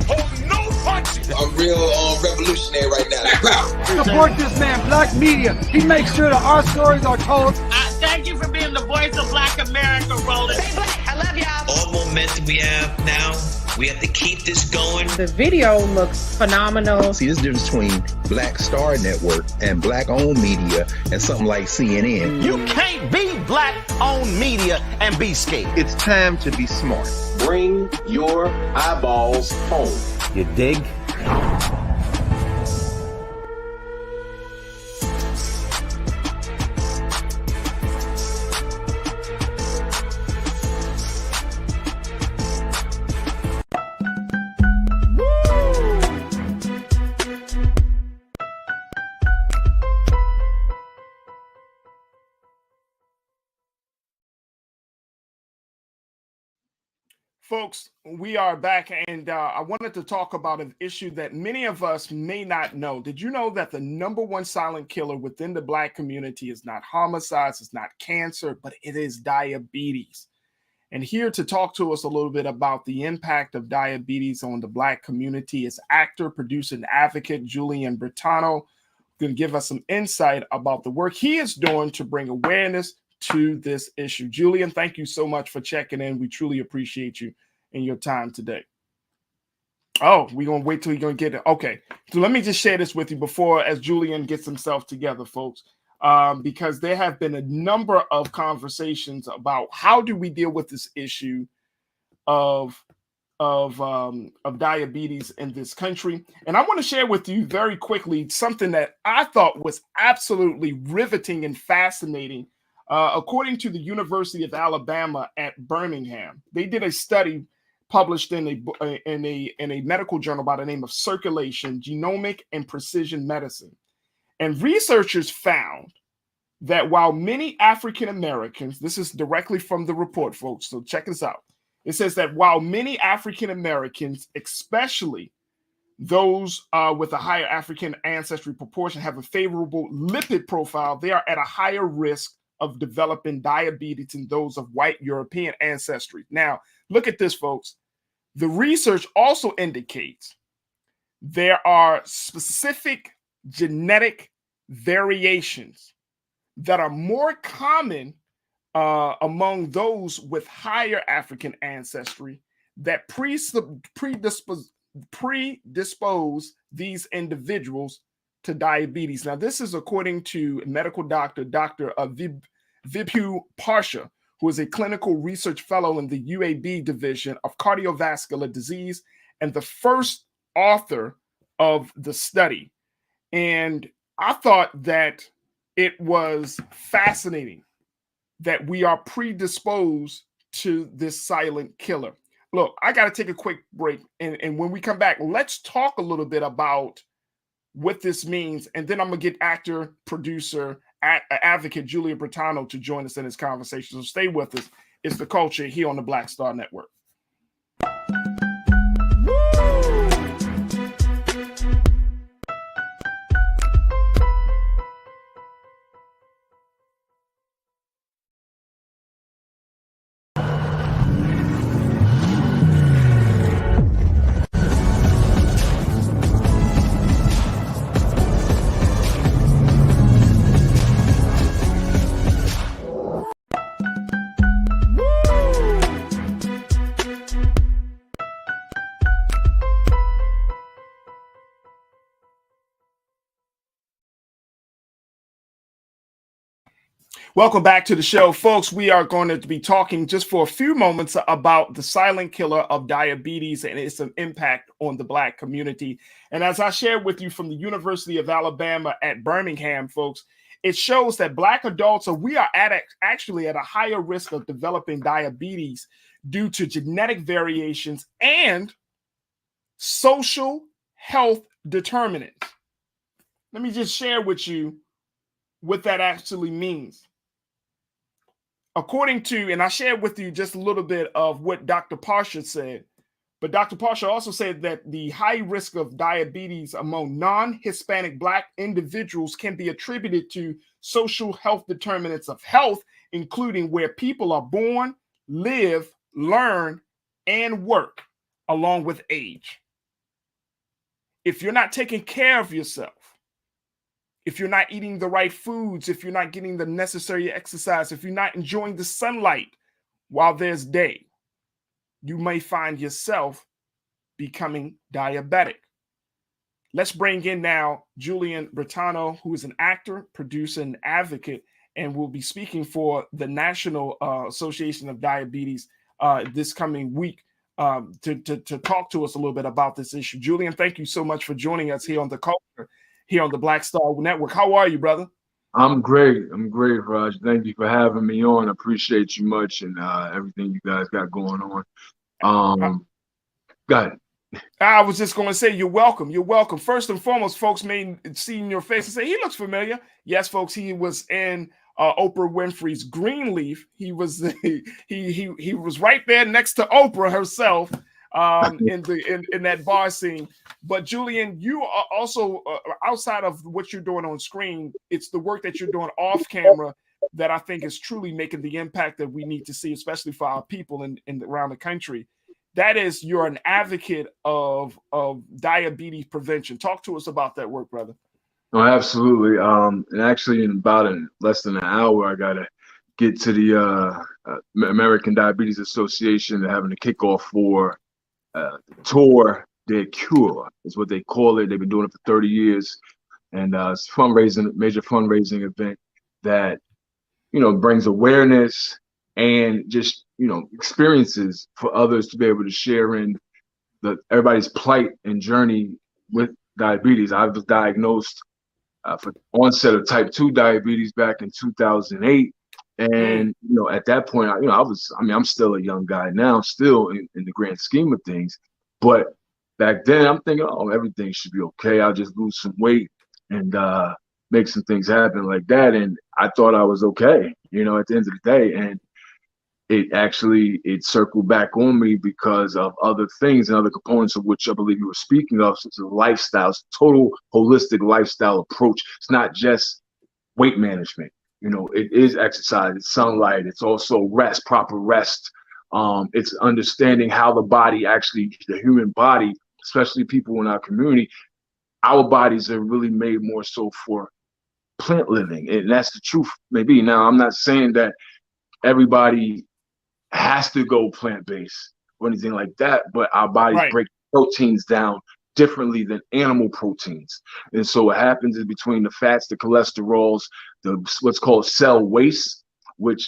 Oh, no punches! I'm real revolutionary right now. Support this man, Black Media. He makes sure that our stories are told. Thank you for being the voice of Black America, Roland. Stay black. I love y'all. All momentum we have now, we have to keep this going. The video looks phenomenal. See, there's a difference between Black Star Network and Black-owned media and something like CNN. You can't be Black-owned media and be scared. It's time to be smart. Bring your eyeballs home. You dig? Folks, we are back, and I wanted to talk about an issue that many of us may not know. Did you know that the number one silent killer within the Black community is not homicides, it's not cancer, but it is diabetes? And here to talk to us a little bit about the impact of diabetes on the Black community is actor, producer, and advocate Julian Bertano, going to give us some insight about the work he is doing to bring awareness to this issue. Julian, thank you so much for checking in. We truly appreciate you and your time today. Oh, we're going to wait till you're going to get it. Okay, so let me just share this with you before, as Julian gets himself together, folks, because there have been a number of conversations about how do we deal with this issue of diabetes in this country. And I want to share with you very quickly something that I thought was absolutely riveting and fascinating. According to the University of Alabama at Birmingham, they did a study published in a medical journal by the name of Circulation, Genomic and Precision Medicine. And researchers found that while many African Americans, this is directly from the report, folks, so check this out. It says that while many African Americans, especially Those with a higher African ancestry proportion have a favorable lipid profile. They are at a higher risk of developing diabetes than those of white European ancestry. Now, look at this, folks. The research also indicates there are specific genetic variations that are more common among those with higher African ancestry that predispose these individuals to diabetes. Now, this is according to medical doctor, Dr. Vibhu Parsha, who is a clinical research fellow in the UAB division of cardiovascular disease and the first author of the study. And I thought that it was fascinating that we are predisposed to this silent killer. Look, I got to take a quick break. And when we come back, let's talk a little bit about what this means. And then I'm going to get actor, producer, advocate Julia Bertano to join us in this conversation. So stay with us. It's The Culture here on the Black Star Network. Welcome back to the show, folks. We are going to be talking just for a few moments about the silent killer of diabetes and its impact on the Black community. And as I shared with you from the University of Alabama at Birmingham, folks, it shows that Black adults actually at a higher risk of developing diabetes due to genetic variations and social health determinants. Let me just share with you what that actually means. According to, and I shared with you just a little bit of what Dr. Parsha said, but Dr. Parsha also said that the high risk of diabetes among non-Hispanic Black individuals can be attributed to social health determinants of health, including where people are born, live, learn, and work, along with age. If you're not taking care of yourself, if you're not eating the right foods, if you're not getting the necessary exercise, if you're not enjoying the sunlight while there's day, you may find yourself becoming diabetic. Let's bring in now Julian Bertano, who is an actor, producer, and advocate, and will be speaking for the National Association of Diabetes this coming week to talk to us a little bit about this issue. Julian, thank you so much for joining us here on The Culture, here on the Black Star Network. How are you, brother? I'm great, Raj. Thank you for having me on. I appreciate you much and everything you guys got going on. Go ahead. I was just going to say, you're welcome. You're welcome. First and foremost, folks may see in your face and say, he looks familiar. Yes, folks, he was in Oprah Winfrey's Greenleaf. He was he was right there next to Oprah herself in that bar scene. But Julian, you are also outside of what you're doing on screen, it's the work that you're doing off camera that I think is truly making the impact that we need to see, especially for our people in around the country. That is, you're an advocate of diabetes prevention. Talk to us about that work, brother. No, absolutely. And actually, in about less than an hour, I gotta get to the American Diabetes Association. They're having a kickoff for Tour de Cure, is what they call it. They've been doing it for 30 years, and it's a major fundraising event that brings awareness and just experiences for others to be able to share in everybody's plight and journey with diabetes. I was diagnosed for onset of type 2 diabetes back in 2008. And, at that point, I'm still a young guy now, still in the grand scheme of things. But back then I'm thinking, everything should be okay. I'll just lose some weight and make some things happen like that. And I thought I was okay, at the end of the day. And it circled back on me because of other things and other components of which I believe you were speaking of, such as lifestyles, total holistic lifestyle approach. It's not just weight management. You know, it is exercise, it's sunlight, it's also rest, proper rest. It's understanding how the body actually, the human body, especially people in our community, our bodies are really made more so for plant living. And that's the truth, maybe. Now, I'm not saying that everybody has to go plant-based or anything like that, but our bodies break proteins down differently than animal proteins. And so what happens is between the fats, the cholesterols, the what's called cell waste, which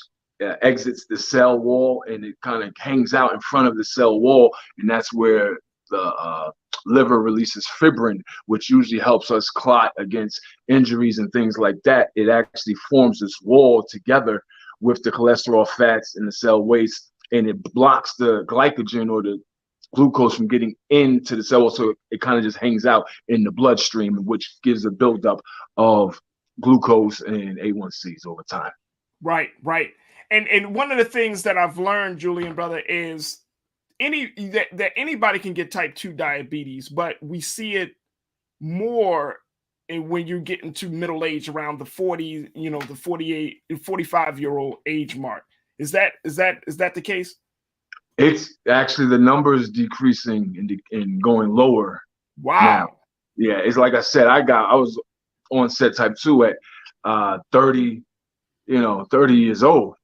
exits the cell wall and it kind of hangs out in front of the cell wall, and that's where the liver releases fibrin, which usually helps us clot against injuries and things like that. It actually forms this wall together with the cholesterol, fats, and the cell waste, and it blocks the glycogen or the glucose from getting into the cell, so it kind of just hangs out in the bloodstream, which gives a buildup of glucose and A1Cs over time. Right. And one of the things that I've learned, Julian, brother, is that anybody can get type 2 diabetes, but we see it more when you get into middle age, around the 40, the 48, 45-year-old age mark. Is that the case? It's actually, the number is decreasing and going lower. Wow. Now. Yeah, it's like I said, I was onset type 2 at 30 years old.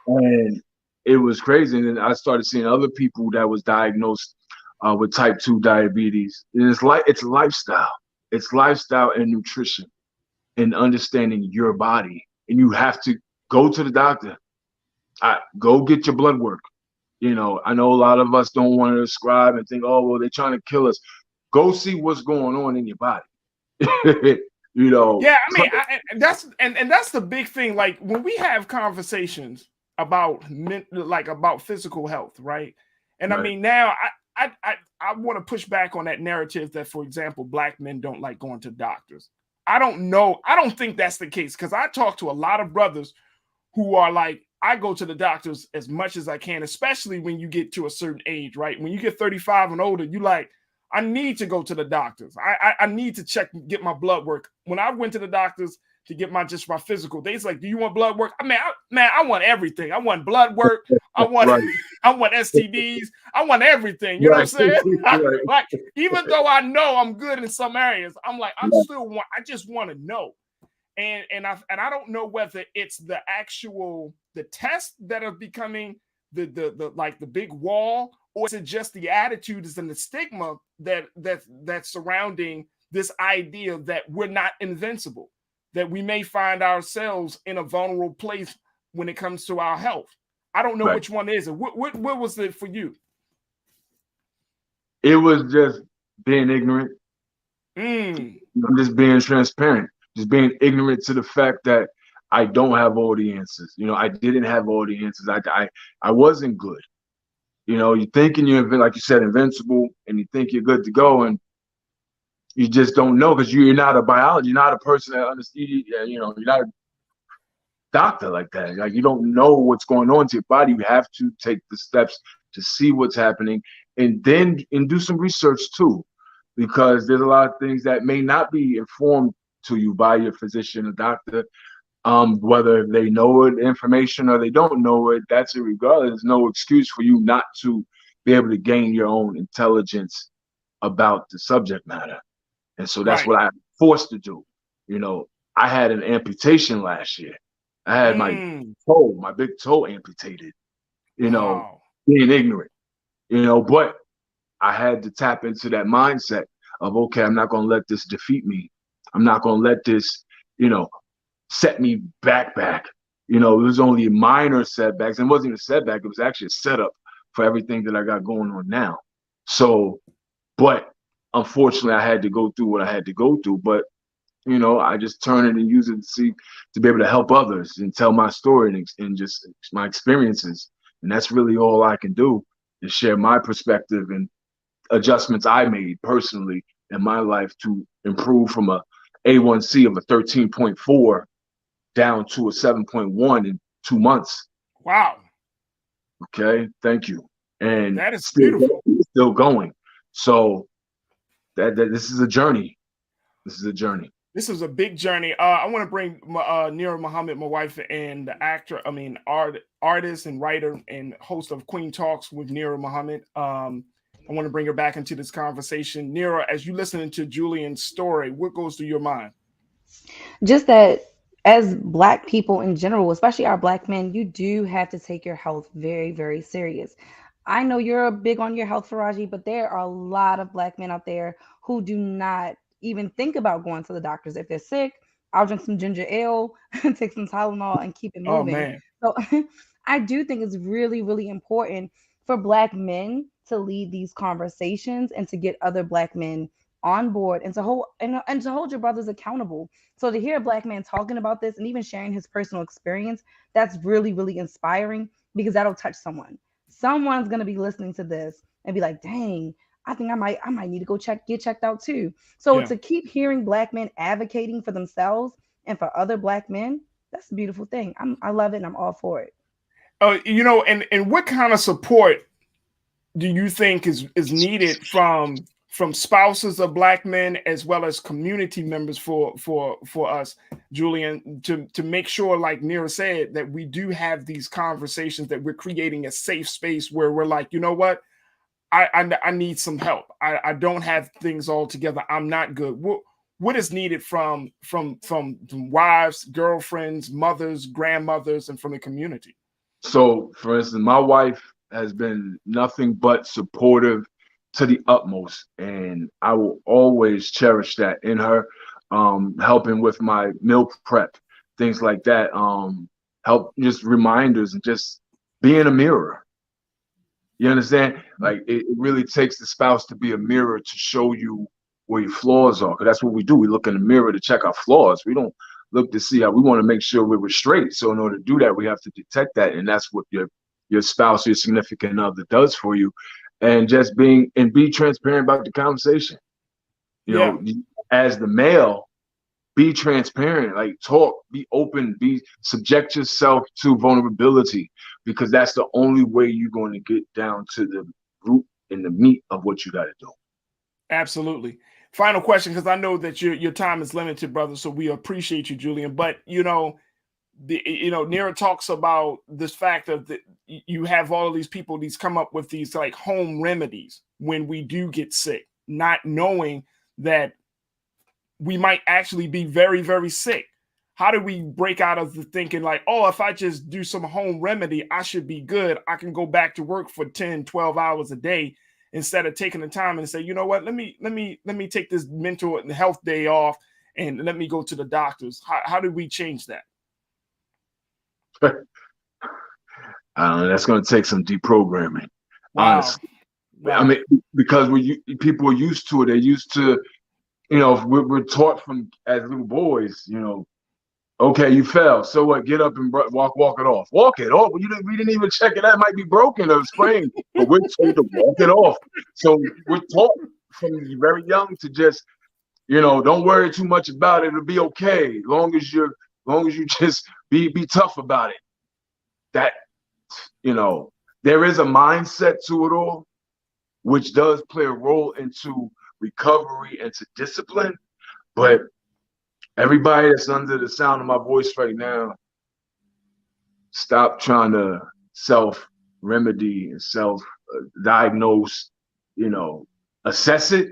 And it was crazy. And then I started seeing other people that was diagnosed with type 2 diabetes. And it's lifestyle. It's lifestyle and nutrition and understanding your body. And you have to go to the doctor. Go get your blood work. You know, I know a lot of us don't want to prescribe and think, oh, well, they're trying to kill us. Go see what's going on in your body. You know. Yeah, I mean, that's the big thing. Like when we have conversations about physical health, right? And I mean, now I want to push back on that narrative that, for example, Black men don't like going to doctors. I don't know. I don't think that's the case, because I talk to a lot of brothers who are like, I go to the doctors as much as I can, especially when you get to a certain age, right? When you get 35 and older, you like, I need to go to the doctors. I need to get my blood work. When I went to the doctors to get my physical, they's like, do you want blood work? I mean, I want everything. I want blood work. I want STDs. I want everything. You know what I'm saying? Like, even though I know I'm good in some areas, I'm like, I just want to know. And I don't know whether it's the tests that are becoming the big wall, or is it just the attitudes and the stigma that's surrounding this idea that we're not invincible, that we may find ourselves in a vulnerable place when it comes to our health. I don't know which one is it. What was it for you? It was just being ignorant. I'm just being transparent. Just being ignorant to the fact that I don't have all the answers. You know, I didn't have all the answers. I wasn't good. You know, you're thinking you're, like you said, invincible, and you think you're good to go, and you just don't know, because you're not a biologist. You're not a person that understands. You know, you're not a doctor like that. Like, you don't know what's going on to your body. You have to take the steps to see what's happening, and do some research too, because there's a lot of things that may not be informed to you by your physician or doctor, whether they know it, information, or they don't know it. That's irregardless. There's no excuse for you not to be able to gain your own intelligence about the subject matter. And so that's what I'm forced to do. You know, I had an amputation last year. I had my big toe amputated, you know, being ignorant, you know, but I had to tap into that mindset of, okay, I'm not going to let this defeat me. I'm not going to let this, you know, set me back. You know, it was only minor setbacks. It wasn't even a setback. It was actually a setup for everything that I got going on now. So, but unfortunately, I had to go through what I had to go through. But, you know, I just turn it and use it to be able to help others and tell my story and just my experiences. And that's really all I can do, is share my perspective and adjustments I made personally in my life to improve from a A1C of a 13.4 down to a 7.1 in 2 months. Wow. Okay, thank you. And that is beautiful. Still going. So that this is a journey. This is a journey. This is a big journey. I want to bring Nira Muhammad, my wife, and the artist and writer and host of Queen Talks with Nira Muhammad. I want to bring her back into this conversation. Nira, as you listening to Julian's story, what goes through your mind? Just that as Black people in general, especially our Black men, you do have to take your health very, very serious. I know you're big on your health, Farajii, but there are a lot of Black men out there who do not even think about going to the doctors. If they're sick, I'll drink some ginger ale, take some Tylenol, and keep it moving. Oh, man. So I do think it's really, really important for Black men to lead these conversations and to get other Black men on board and to hold your brothers accountable. So to hear a Black man talking about this and even sharing his personal experience, that's really, really inspiring, because that'll touch someone. Someone's going to be listening to this and be like, dang, I think I might need to go get checked out too. So to keep hearing Black men advocating for themselves and for other Black men, that's a beautiful thing. I love it, and I'm all for it. And what kind of support do you think is needed from spouses of Black men as well as community members for us, Julian, to make sure, like Nira said, that we do have these conversations, that we're creating a safe space where we're like, you know what, I need some help. I don't have things all together. I'm not good. What is needed from wives, girlfriends, mothers, grandmothers, and from the community? So, for instance, my wife has been nothing but supportive to the utmost, and I will always cherish that in her. Helping with my meal prep, things like that. Help, just reminders, and just being a mirror. You understand? Like, it really takes the spouse to be a mirror to show you where your flaws are, because that's what we do. We look in the mirror to check our flaws. We don't look to see how we want to make sure we're straight. So in order to do that, we have to detect that, and that's what your spouse, your significant other, does for you. And just be transparent about the conversation. You know, as the male, be transparent, like talk, be open, subject yourself to vulnerability, because that's the only way you're going to get down to the root and the meat of what you got to do. Absolutely. Final question, because I know that your time is limited, brother. So we appreciate you, Julian. But Nira talks about this fact of you have all of these people, these come up with these like home remedies when we do get sick, not knowing that we might actually be very, very sick. How do we break out of the thinking like, oh, if I just do some home remedy, I should be good. I can go back to work for 10, 12 hours a day, instead of taking the time and say, you know what, let me take this mental and health day off and let me go to the doctors. How do we change that? That's going to take some deprogramming. Wow. Honestly. Wow. I mean, because people are used to it. They're used to, we're taught from as little boys, okay, you fell. So what? Get up and walk it off. Walk it off. We didn't even check it. That might be broken or sprained, but we're told to walk it off. So we're taught from very young to just, don't worry too much about it. It'll be okay. Long as you just be tough about it. That, there is a mindset to it all, which does play a role into recovery and to discipline. But everybody that's under the sound of my voice right now, stop trying to self-remedy and self-diagnose, assess it,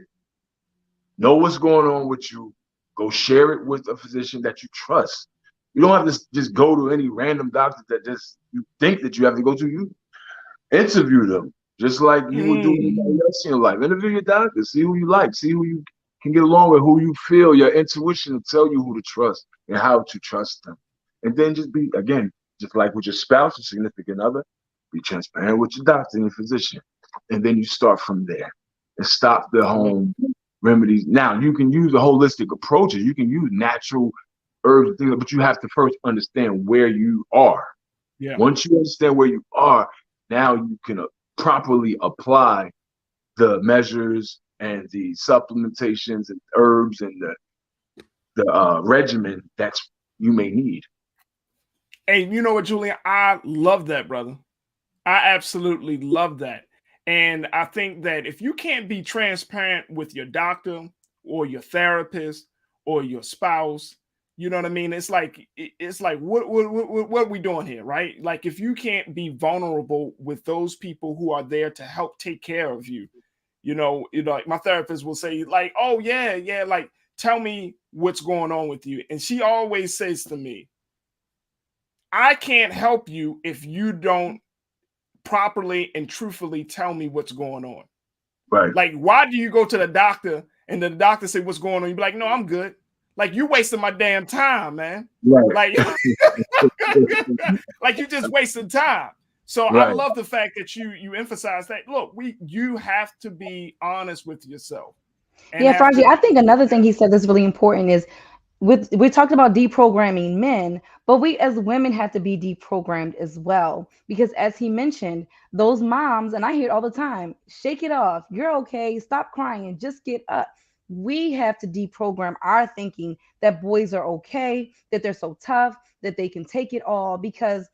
know what's going on with you, go share it with a physician that you trust. You don't have to just go to any random doctor that just you think that you have to go to. You interview them, just like you would do anybody else in your life. Interview your doctor, see who you like, see who you can get along with, who you feel. Your intuition will tell you who to trust and how to trust them. And then just be, again, just like with your spouse or significant other, be transparent with your doctor and your physician. And then you start from there and stop the home remedies. Now, you can use a holistic approaches. You can use natural herbs and things, but you have to first understand where you are. Yeah. Once you understand where you are, now you can properly apply the measures and the supplementations and herbs and the regimen that you may need. Hey, you know what, Julian? I love that, brother. I absolutely love that. And I think that if you can't be transparent with your doctor or your therapist or your spouse, you know what I mean? It's like what are we doing here, right? Like if you can't be vulnerable with those people who are there to help take care of you, like my therapist will say, like, oh yeah, like tell me what's going on with you. And she always says to me, I can't help you if you don't properly and truthfully tell me what's going on. Right. Like, why do you go to the doctor and the doctor say what's going on? You be like, no, I'm good. Like, you wasting my damn time, man. Right. Like you just wasting time. So right. I love the fact that you emphasize that. Look, you have to be honest with yourself. Yeah, Farajii, I think another thing he said that's really important is we talked about deprogramming men, but we as women have to be deprogrammed as well. Because as he mentioned, those moms, and I hear it all the time, shake it off. You're okay. Stop crying and just get up. We have to deprogram our thinking that boys are okay, that they're so tough, that they can take it all because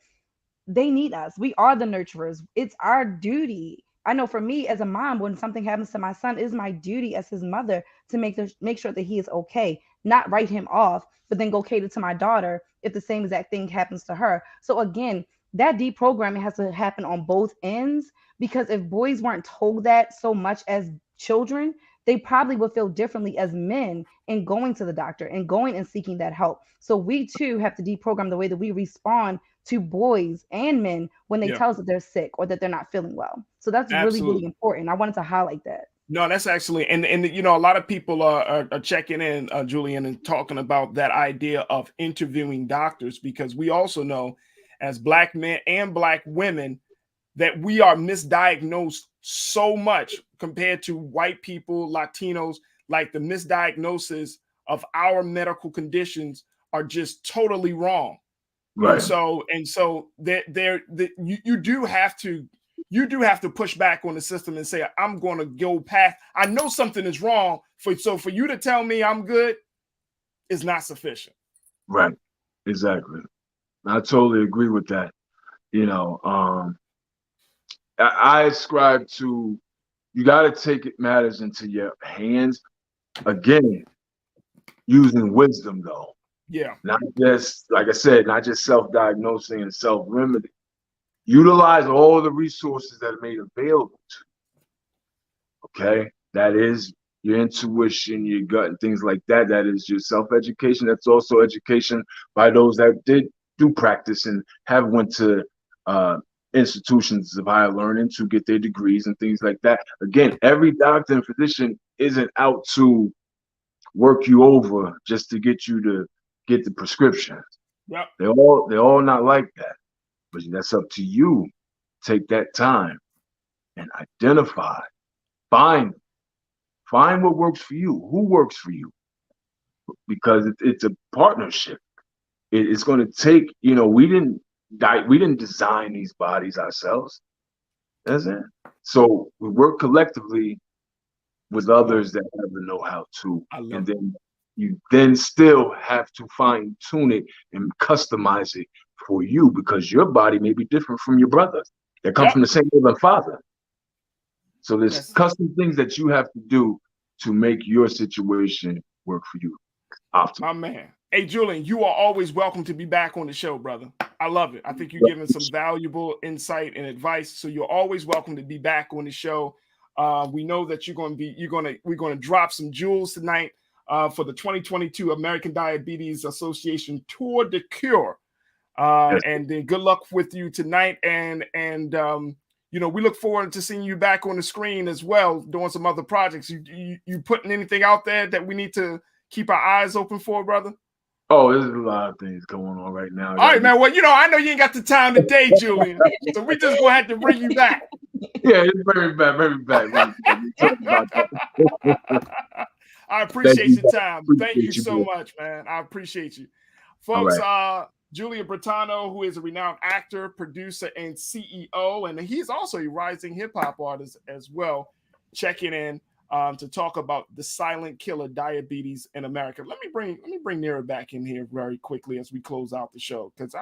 they need us. We are the nurturers. It's our duty. I know for me as a mom, when something happens to my son, it is my duty as his mother to make sure that he is okay, not write him off, but then go cater to my daughter if the same exact thing happens to her. So again, that deprogramming has to happen on both ends, because if boys weren't told that so much as children, they probably would feel differently as men in going to the doctor and going and seeking that help. So we too have to deprogram the way that we respond to boys and men when they tell us that they're sick or that they're not feeling well. So that's really, really important. I wanted to highlight that. No, that's actually, and a lot of people are checking in, Julian, and talking about that idea of interviewing doctors, because we also know as Black men and Black women that we are misdiagnosed so much compared to white people, Latinos. Like the misdiagnosis of our medical conditions are just totally wrong. Right. And so you do have to push back on the system and say, I'm going to go past. I know something is wrong. So for you to tell me I'm good is not sufficient. Right. Exactly. I totally agree with that. I ascribe to, you got to take matters into your hands. Again, using wisdom though. Yeah. Not just, like I said, not just self-diagnosing and self-remedy. Utilize all the resources that are made available to you. Okay? That is your intuition, your gut, and things like that. That is your self-education. That's also education by those that did do practice and have went to institutions of higher learning to get their degrees and things like that. Again, every doctor and physician isn't out to work you over just to get you to get the prescriptions. Yep. They're all not like that. But that's up to you. Take that time and identify, find what works for you, who works for you, because it's a partnership. It's going to take, we didn't design these bodies ourselves. That's it. So we work collectively with others that have the know-how too. And then you then still have to fine tune it and customize it for you, because your body may be different from your brother that come from the same mother and father. So there's custom things that you have to do to make your situation work for you. My man. Hey, Julian, you are always welcome to be back on the show, brother. I love it. I think you're giving some valuable insight and advice. So you're always welcome to be back on the show. We know that we're going to drop some jewels tonight for the 2022 American Diabetes Association Tour de Cure. And then good luck with you tonight. And we look forward to seeing you back on the screen as well, doing some other projects. You putting anything out there that we need to keep our eyes open for, brother? Oh, there's a lot of things going on right now. All right, man. Well, I know you ain't got the time today, Julian. So we just gonna have to bring you back. Yeah, it's very bad. I appreciate your time. Thank you so much, man. I appreciate you. Folks, Julia Britano, who is a renowned actor, producer, and CEO, and he's also a rising hip-hop artist as well, checking in to talk about the silent killer, diabetes in America. Let me bring Nira back in here very quickly as we close out the show, because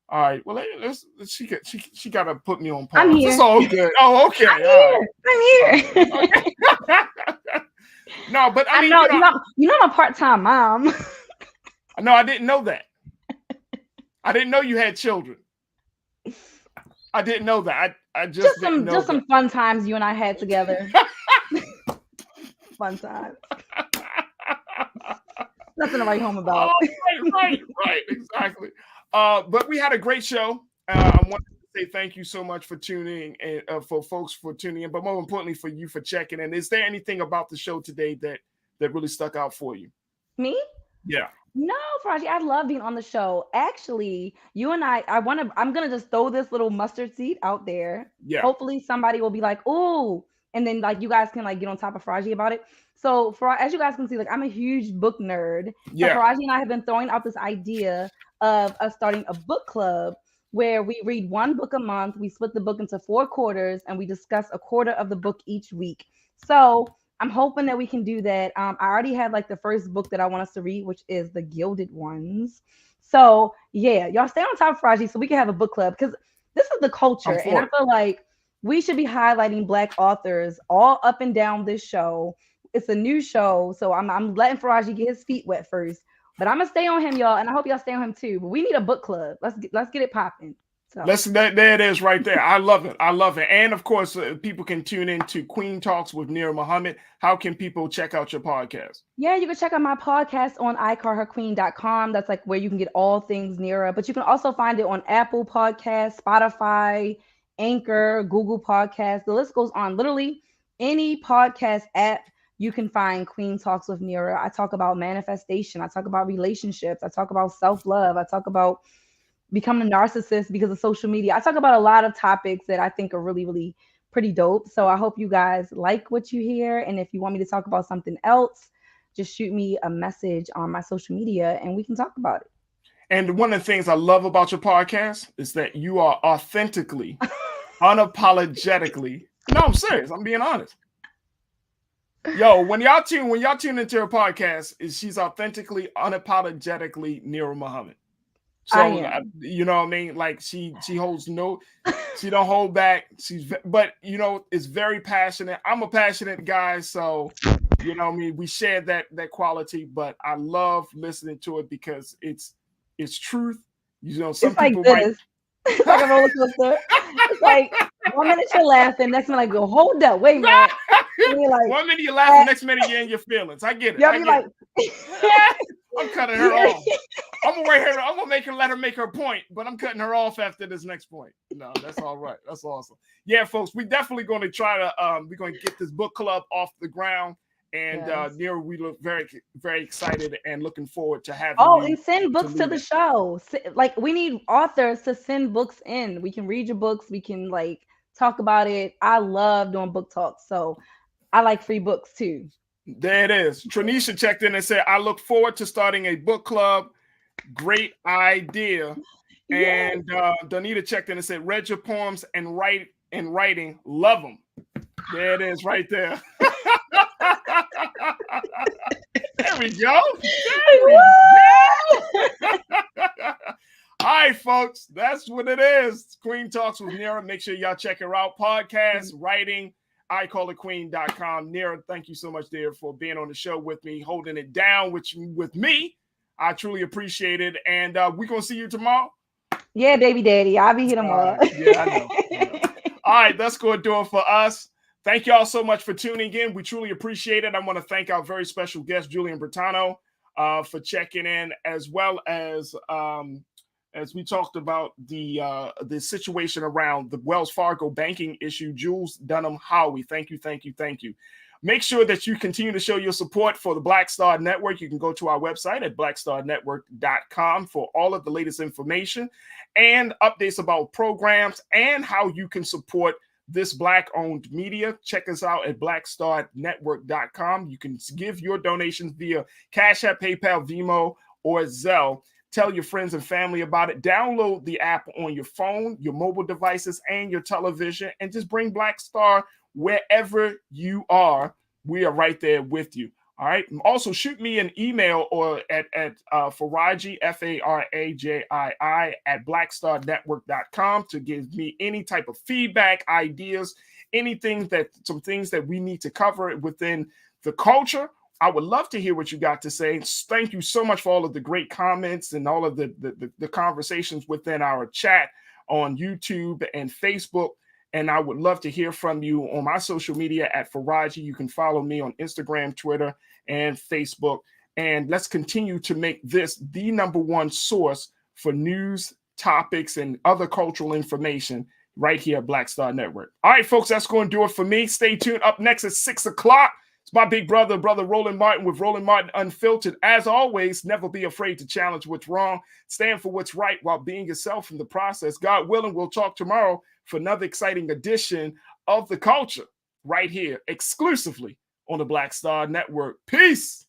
All right. Well, she got to put me on pause. I'm here. It's all good. Oh, okay. I'm here. No, but I mean, know, I'm a part-time mom. No, I didn't know that. I didn't know you had children. I didn't know that. I just didn't know some fun times you and I had together. Fun times. Nothing to write home about. Oh, right, exactly. But we had a great show. I wanted to say thank you so much for tuning in, for folks for tuning in, but more importantly for you for checking in. Is there anything about the show today that really stuck out for you? Me? Yeah. No, Farajii, I love being on the show. Actually, you and I'm gonna just throw this little mustard seed out there. Yeah. Hopefully somebody will be like, ooh, and then like you guys can like get on top of Farajii about it. So as you guys can see, like I'm a huge book nerd. Yeah. So Farajii and I have been throwing out this idea of us starting a book club where we read one book a month, we split the book into 4 quarters, and we discuss a quarter of the book each week. So I'm hoping that we can do that. I already have like the first book that I want us to read, which is The Gilded Ones. So yeah, y'all stay on top of Farajii so we can have a book club because this is the culture. And I feel like we should be highlighting Black authors all up and down this show. It's a new show. So I'm letting Farajii get his feet wet first. But I'm gonna stay on him, y'all, and I hope y'all stay on him too. But we need a book club. Let's get it popping. So. There it is right there. I love it. And of course, people can tune in to Queen Talks with Nira Muhammad. How can people check out your podcast? Yeah, you can check out my podcast on iCallHerQueen.com. That's like where you can get all things Nira. But you can also find it on Apple Podcasts, Spotify, Anchor, Google Podcasts. The list goes on. Literally any podcast app, you can find Queen Talks with Nira. I talk about manifestation. I talk about relationships. I talk about self-love. I talk about becoming a narcissist because of social media. I talk about a lot of topics that I think are really, really pretty dope. So I hope you guys like what you hear. And if you want me to talk about something else, just shoot me a message on my social media and we can talk about it. And one of the things I love about your podcast is that you are authentically, unapologetically. No, I'm serious. I'm being honest. Yo, when y'all tune into her podcast, she's authentically, unapologetically Nira Muhammad. So you know what I mean? Like she holds she don't hold back. But you know, it's very passionate. I'm a passionate guy, so you know what I mean, we share that quality, but I love listening to it because it's truth. You know, some people might it's like a roller coaster. It's like 1 minute you're laughing, next minute like go, hold up, wait a minute. Like, 1 minute you're laughing, next minute you're in your feelings. I get it. I'm cutting her off. I'm gonna let her make her point, but I'm cutting her off after this next point. No, that's all right. That's awesome. Yeah, folks, we're definitely going to try to we're going to get this book club off the ground. And Nira, we look very, very excited and looking forward to having you. And send books to the show. Like we need authors to send books in. We can read your books. We can like talk about it. I love doing book talks, so I like free books too. There it is. Tranisha checked in and said, "I look forward to starting a book club. Great idea." Yes. And Donita checked in and said, "Read your poems and writing. Love them." There it is, right there. There we go. All right, folks, that's what it is. Queen Talks with Nira. Make sure y'all check her out. Podcast, writing, iCallHerQueen.com. Nira, thank you so much, dear, for being on the show with me, holding it down with me. I truly appreciate it. And we're going to see you tomorrow. Yeah, baby daddy. I'll be here tomorrow. Yeah, I know. All right, that's going to do it for us. Thank y'all so much for tuning in. We truly appreciate it. I want to thank our very special guest, Julian Bertano, for checking in, as well as we talked about the situation around the Wells Fargo banking issue. Jules Dunham Howie, thank you. Make sure that you continue to show your support for the Black Star Network. You can go to our website at blackstarnetwork.com for all of the latest information and updates about programs and how you can support this Black-owned media. Check us out at blackstarnetwork.com. You can give your donations via Cash App, PayPal, Venmo, or Zelle. Tell your friends and family about it. Download the app on your phone, your mobile devices, and your television, and just bring Black Star wherever you are. We are right there with you. All right. Also, shoot me an email or at Farajii, Farajii at blackstarnetwork.com to give me any type of feedback, ideas, some things that we need to cover within the culture. I would love to hear what you got to say. Thank you so much for all of the great comments and all of the conversations within our chat on YouTube and Facebook. And I would love to hear from you on my social media at Farajii. You can follow me on Instagram, Twitter, and Facebook. And let's continue to make this the #1 source for news, topics, and other cultural information right here at Black Star Network. All right, folks, that's going to do it for me. Stay tuned. Up next at 6 o'clock. It's my big brother Roland Martin with Roland Martin Unfiltered. As always, never be afraid to challenge what's wrong. Stand for what's right while being yourself in the process. God willing, we'll talk tomorrow for another exciting edition of The Culture right here exclusively on the Black Star Network. Peace.